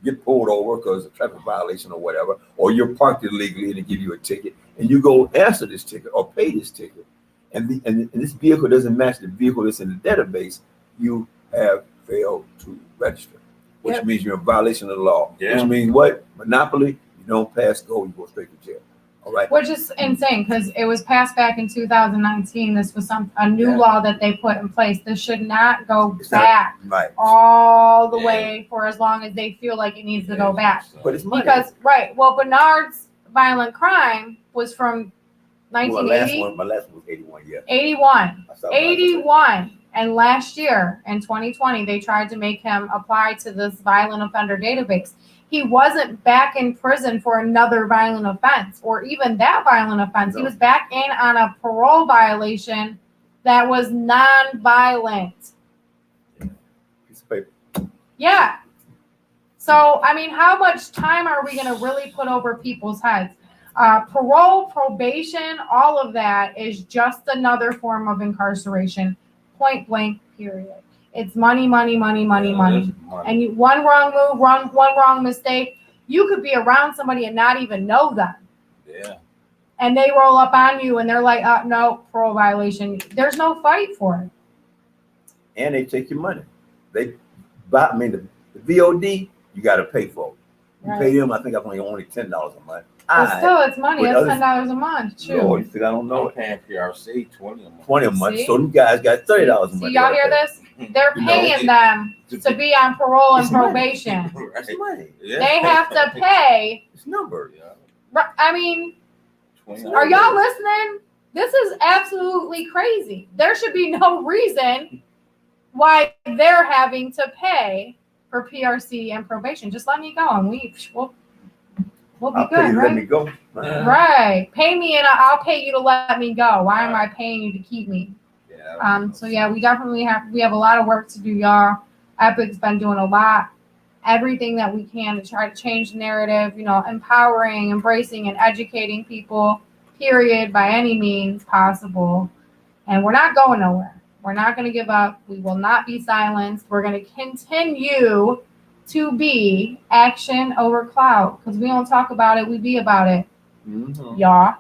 Speaker 2: get pulled over because of a traffic violation or whatever, or you're parked illegally and they give you a ticket, and you go answer this ticket or pay this ticket, and this vehicle doesn't match the vehicle that's in the database, you have failed to register, which
Speaker 1: Yep.
Speaker 2: means you're in violation of the law.
Speaker 4: Yeah.
Speaker 2: Which means what? Monopoly, you don't pass go, you go straight to jail. All right.
Speaker 1: Which is insane because it was passed back in 2019. This was a new
Speaker 2: Yeah.
Speaker 1: law that they put in place. This should not go
Speaker 2: It's not-
Speaker 1: back
Speaker 2: Right.
Speaker 1: all the
Speaker 4: Yeah.
Speaker 1: way for as long as they feel like it needs to go back.
Speaker 2: But it's money.
Speaker 1: Because, right, well, Bernard's violent crime was from
Speaker 2: Well,
Speaker 1: 1980,
Speaker 2: my last one was 81, yeah.
Speaker 1: 81.
Speaker 2: I stopped
Speaker 1: 81. And last year in 2020, they tried to make him apply to this violent offender database. He wasn't back in prison for another violent offense or even that violent offense. He
Speaker 2: No.
Speaker 1: was back in on a parole violation that was non-violent.
Speaker 2: Piece of paper.
Speaker 1: Yeah. So, I mean, how much time are we going to really put over people's heads? Parole, probation, all of that is just another form of incarceration. Point blank, period. It's money, money, money, money, money. And one wrong move, one wrong mistake, you could be around somebody and not even know them.
Speaker 4: Yeah.
Speaker 1: And they roll up on you and they're like, no, parole violation. There's no fight for it.
Speaker 2: And they take your money. The VOD, you got to pay for it. You pay them, I think I'm only $10 a month.
Speaker 1: But still, it's money.
Speaker 2: with
Speaker 1: It's
Speaker 2: other-
Speaker 1: $10 a month.
Speaker 2: Lord,
Speaker 1: True.
Speaker 2: you think I don't know
Speaker 4: I'm
Speaker 2: it?
Speaker 4: paying PRC 20 a month.
Speaker 2: 20 a month.
Speaker 1: See?
Speaker 2: So them guys got $30 a month.
Speaker 1: See, y'all hear this? They're
Speaker 2: You know,
Speaker 1: paying them to be on parole and
Speaker 2: It's money.
Speaker 1: probation.
Speaker 2: It's money.
Speaker 4: Yeah.
Speaker 1: They have to pay.
Speaker 2: It's numbers.
Speaker 4: Yeah.
Speaker 1: I mean,
Speaker 4: 20
Speaker 1: are y'all listening? This is absolutely crazy. There should be no reason why they're having to pay for PRC and probation. Just let me go and we'll be
Speaker 2: I'll pay
Speaker 1: good,
Speaker 2: you to let me
Speaker 1: right?
Speaker 2: go.
Speaker 4: Yeah.
Speaker 1: Right. Pay me and I'll pay you to let me go. Why am I paying you to keep me?
Speaker 4: Yeah.
Speaker 1: So yeah, we definitely have a lot of work to do, y'all. Epic's been doing a lot, everything that we can to try to change the narrative, empowering, embracing, and educating people, period, by any means possible. And we're not going nowhere. We're not going to give up. We will not be silenced. We're going to continue to be action over cloud because we don't talk about it, we be about it,
Speaker 2: Mhm.
Speaker 1: y'all.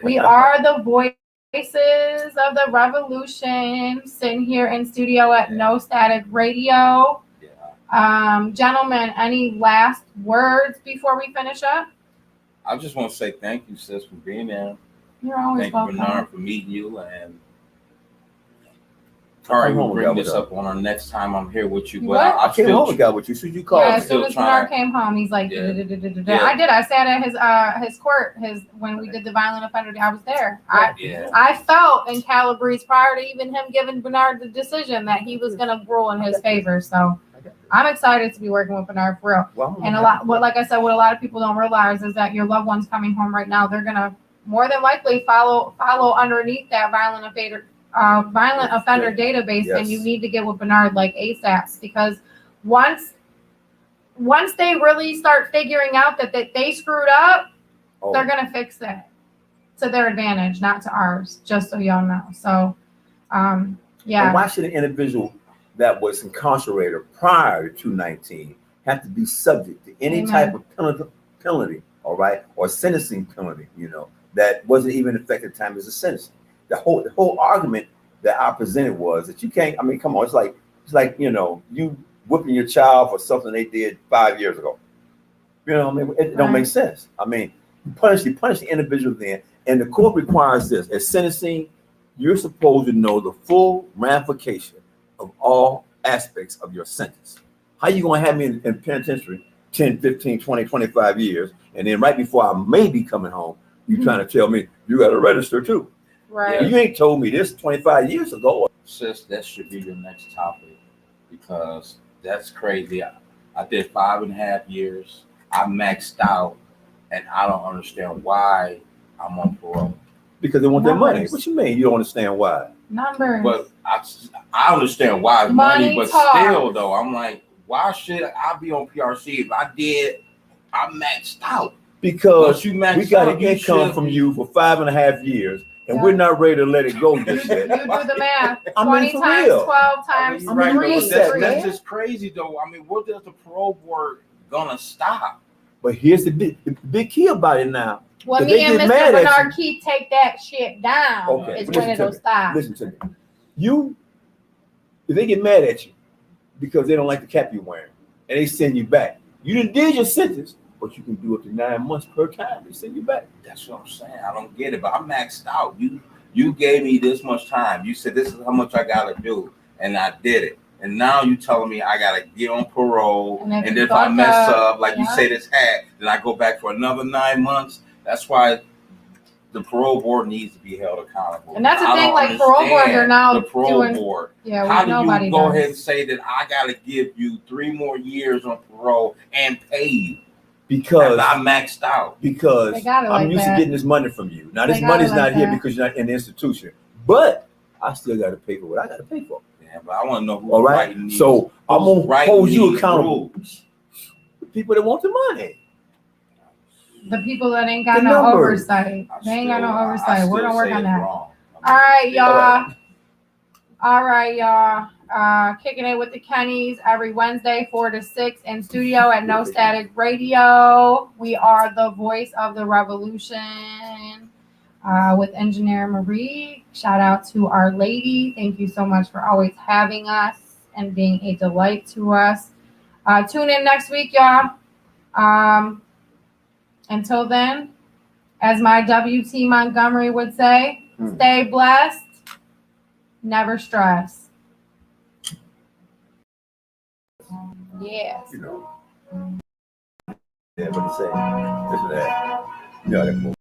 Speaker 1: We are the voices of the revolution, sitting here in studio at No Static Radio.
Speaker 4: Yeah.
Speaker 1: Gentlemen, any last words before we finish up?
Speaker 4: I just want to say thank you, sis, for being there.
Speaker 1: You're always
Speaker 4: Thank you,
Speaker 1: welcome.
Speaker 4: Bernard, for meeting you. And Probably
Speaker 2: Come home
Speaker 4: will
Speaker 2: and
Speaker 4: bring
Speaker 2: got
Speaker 4: this
Speaker 2: with
Speaker 4: up on our next time I'm here with you. But
Speaker 1: What?
Speaker 2: I
Speaker 4: I'm
Speaker 2: came home
Speaker 4: still
Speaker 2: and got with you. So you called
Speaker 1: Yeah,
Speaker 2: me.
Speaker 1: as soon
Speaker 4: still
Speaker 1: as
Speaker 4: trying-
Speaker 1: Bernard came home, he's like,
Speaker 4: Yeah.
Speaker 1: "Da-da-da-da-da-da." I did. I sat at his court, when we did the violent offender. I was there.
Speaker 4: yeah.
Speaker 1: I felt in Calabrese prior to even him giving Bernard the decision that he was going to rule in his favor. So I'm excited to be working with Bernard for real.
Speaker 2: Well, I'm
Speaker 1: And
Speaker 2: happy.
Speaker 1: like I said, what a lot of people don't realize is that your loved ones coming home right now, they're gonna more than likely follow underneath that violent offender database,
Speaker 2: Yes.
Speaker 1: and you need to get with Bernard like ASAP, because once they really start figuring out that they screwed up,
Speaker 2: Oh,
Speaker 1: they're gonna fix it to their advantage, not to ours. Just so y'all know. So,
Speaker 2: And
Speaker 1: yeah.
Speaker 2: why should an individual that was incarcerated prior to 19 have to be subject to any
Speaker 1: Amen.
Speaker 2: type of penalty, all right, or sentencing penalty, that wasn't even affected at the time as a sentencing? The whole argument that I presented was that you can't, I mean, come on, it's like, you whipping your child for something they did 5 years ago. You know what I mean? It don't make sense. I mean, you punish the individual then, and the court requires this. At sentencing, you're supposed to know the full ramification of all aspects of your sentence. How you going to have me in penitentiary 10, 15, 20, 25 years, and then right before I may be coming home, you trying to tell me you got to register too?
Speaker 1: Right.
Speaker 2: Well, you ain't told me this 25 years ago.
Speaker 4: Sis, that should be the next topic, because that's crazy. I did 5.5 years. I maxed out, and I don't understand why I'm on parole.
Speaker 2: Because they want their money.
Speaker 1: Numbers.
Speaker 2: What you mean? You don't understand why?
Speaker 1: Numbers.
Speaker 4: But I understand why it's money, but
Speaker 1: talks.
Speaker 4: still, though, I'm like, why should I be on PRC if I maxed out?
Speaker 2: Because
Speaker 4: Once you max
Speaker 2: we got
Speaker 4: out,
Speaker 2: an
Speaker 4: you
Speaker 2: income
Speaker 4: should
Speaker 2: from
Speaker 4: be-
Speaker 2: you for 5.5 years, and
Speaker 1: Yeah.
Speaker 2: we're not ready to let it go
Speaker 1: You
Speaker 2: just
Speaker 1: do
Speaker 2: yet.
Speaker 1: the math.
Speaker 2: I
Speaker 1: 20
Speaker 2: mean, for
Speaker 1: times
Speaker 2: real.
Speaker 1: 12 times
Speaker 4: You're right,
Speaker 2: three,
Speaker 4: but that's
Speaker 2: man.
Speaker 4: just crazy, though. I mean, what does the parole board gonna stop?
Speaker 2: But here's the big key about it now.
Speaker 1: When
Speaker 2: If
Speaker 1: me
Speaker 2: they
Speaker 1: and
Speaker 2: get
Speaker 1: Mr.
Speaker 2: mad at
Speaker 1: Bernard Keith take that shit down,
Speaker 2: Okay,
Speaker 1: is
Speaker 2: listen
Speaker 1: when
Speaker 2: to
Speaker 1: it'll
Speaker 2: me.
Speaker 1: stop.
Speaker 2: Listen to me. If they get mad at you because they don't like the cap you're wearing, and they send you back, you done did your sentence, but you can do up to 9 months per time. They send you back.
Speaker 4: That's what I'm saying. I don't get it, but I'm maxed out. You gave me this much time. You said this is how much I gotta do, and I did it. And now you telling me I gotta get on parole, and if I mess up, like you say this hat, then I go back for another 9 months. That's why the parole board needs to be held accountable.
Speaker 1: And that's the
Speaker 4: I
Speaker 1: thing,
Speaker 4: don't
Speaker 1: like parole board,
Speaker 4: understand
Speaker 1: they're now
Speaker 4: the parole
Speaker 1: doing.
Speaker 4: board.
Speaker 1: Yeah,
Speaker 4: How do
Speaker 1: nobody
Speaker 4: you go
Speaker 1: does.
Speaker 4: ahead and say that I gotta give you 3 more years on parole and pay you
Speaker 2: Because
Speaker 4: I maxed out?
Speaker 2: because
Speaker 1: They got it
Speaker 2: I'm
Speaker 1: like
Speaker 2: used
Speaker 1: that.
Speaker 2: to getting this money from you. Now
Speaker 1: They
Speaker 2: this
Speaker 1: got
Speaker 2: money's
Speaker 1: it
Speaker 2: not
Speaker 1: like
Speaker 2: here
Speaker 1: that.
Speaker 2: because you're not in the institution, but I still got to pay for what I got to pay for.
Speaker 4: Yeah, but I want to know who's
Speaker 2: All right.
Speaker 4: writing these.
Speaker 2: So I'm
Speaker 4: who's
Speaker 2: gonna
Speaker 4: writing
Speaker 2: hold you
Speaker 4: these
Speaker 2: accountable.
Speaker 4: rules.
Speaker 2: The people that want the money.
Speaker 1: The people that ain't got
Speaker 2: The
Speaker 1: no
Speaker 2: numbers.
Speaker 1: oversight. They ain't got no
Speaker 4: I
Speaker 1: oversight. We're
Speaker 4: still
Speaker 1: gonna work
Speaker 4: say
Speaker 1: on
Speaker 4: it's
Speaker 1: that.
Speaker 4: wrong.
Speaker 1: All right,
Speaker 4: Yeah.
Speaker 1: y'all. All right, y'all. Kicking it with the Kennys every Wednesday, 4 to 6 in studio at No Static Radio. We are the voice of the revolution with Engineer Marie. Shout out to Our Lady. Thank you so much for always having us and being a delight to us. Tune in next week, y'all. Until then, as my W.T. Montgomery would say, stay blessed, never stress. Yes.
Speaker 2: Yeah, what he say? This and that. Yeah, that cool.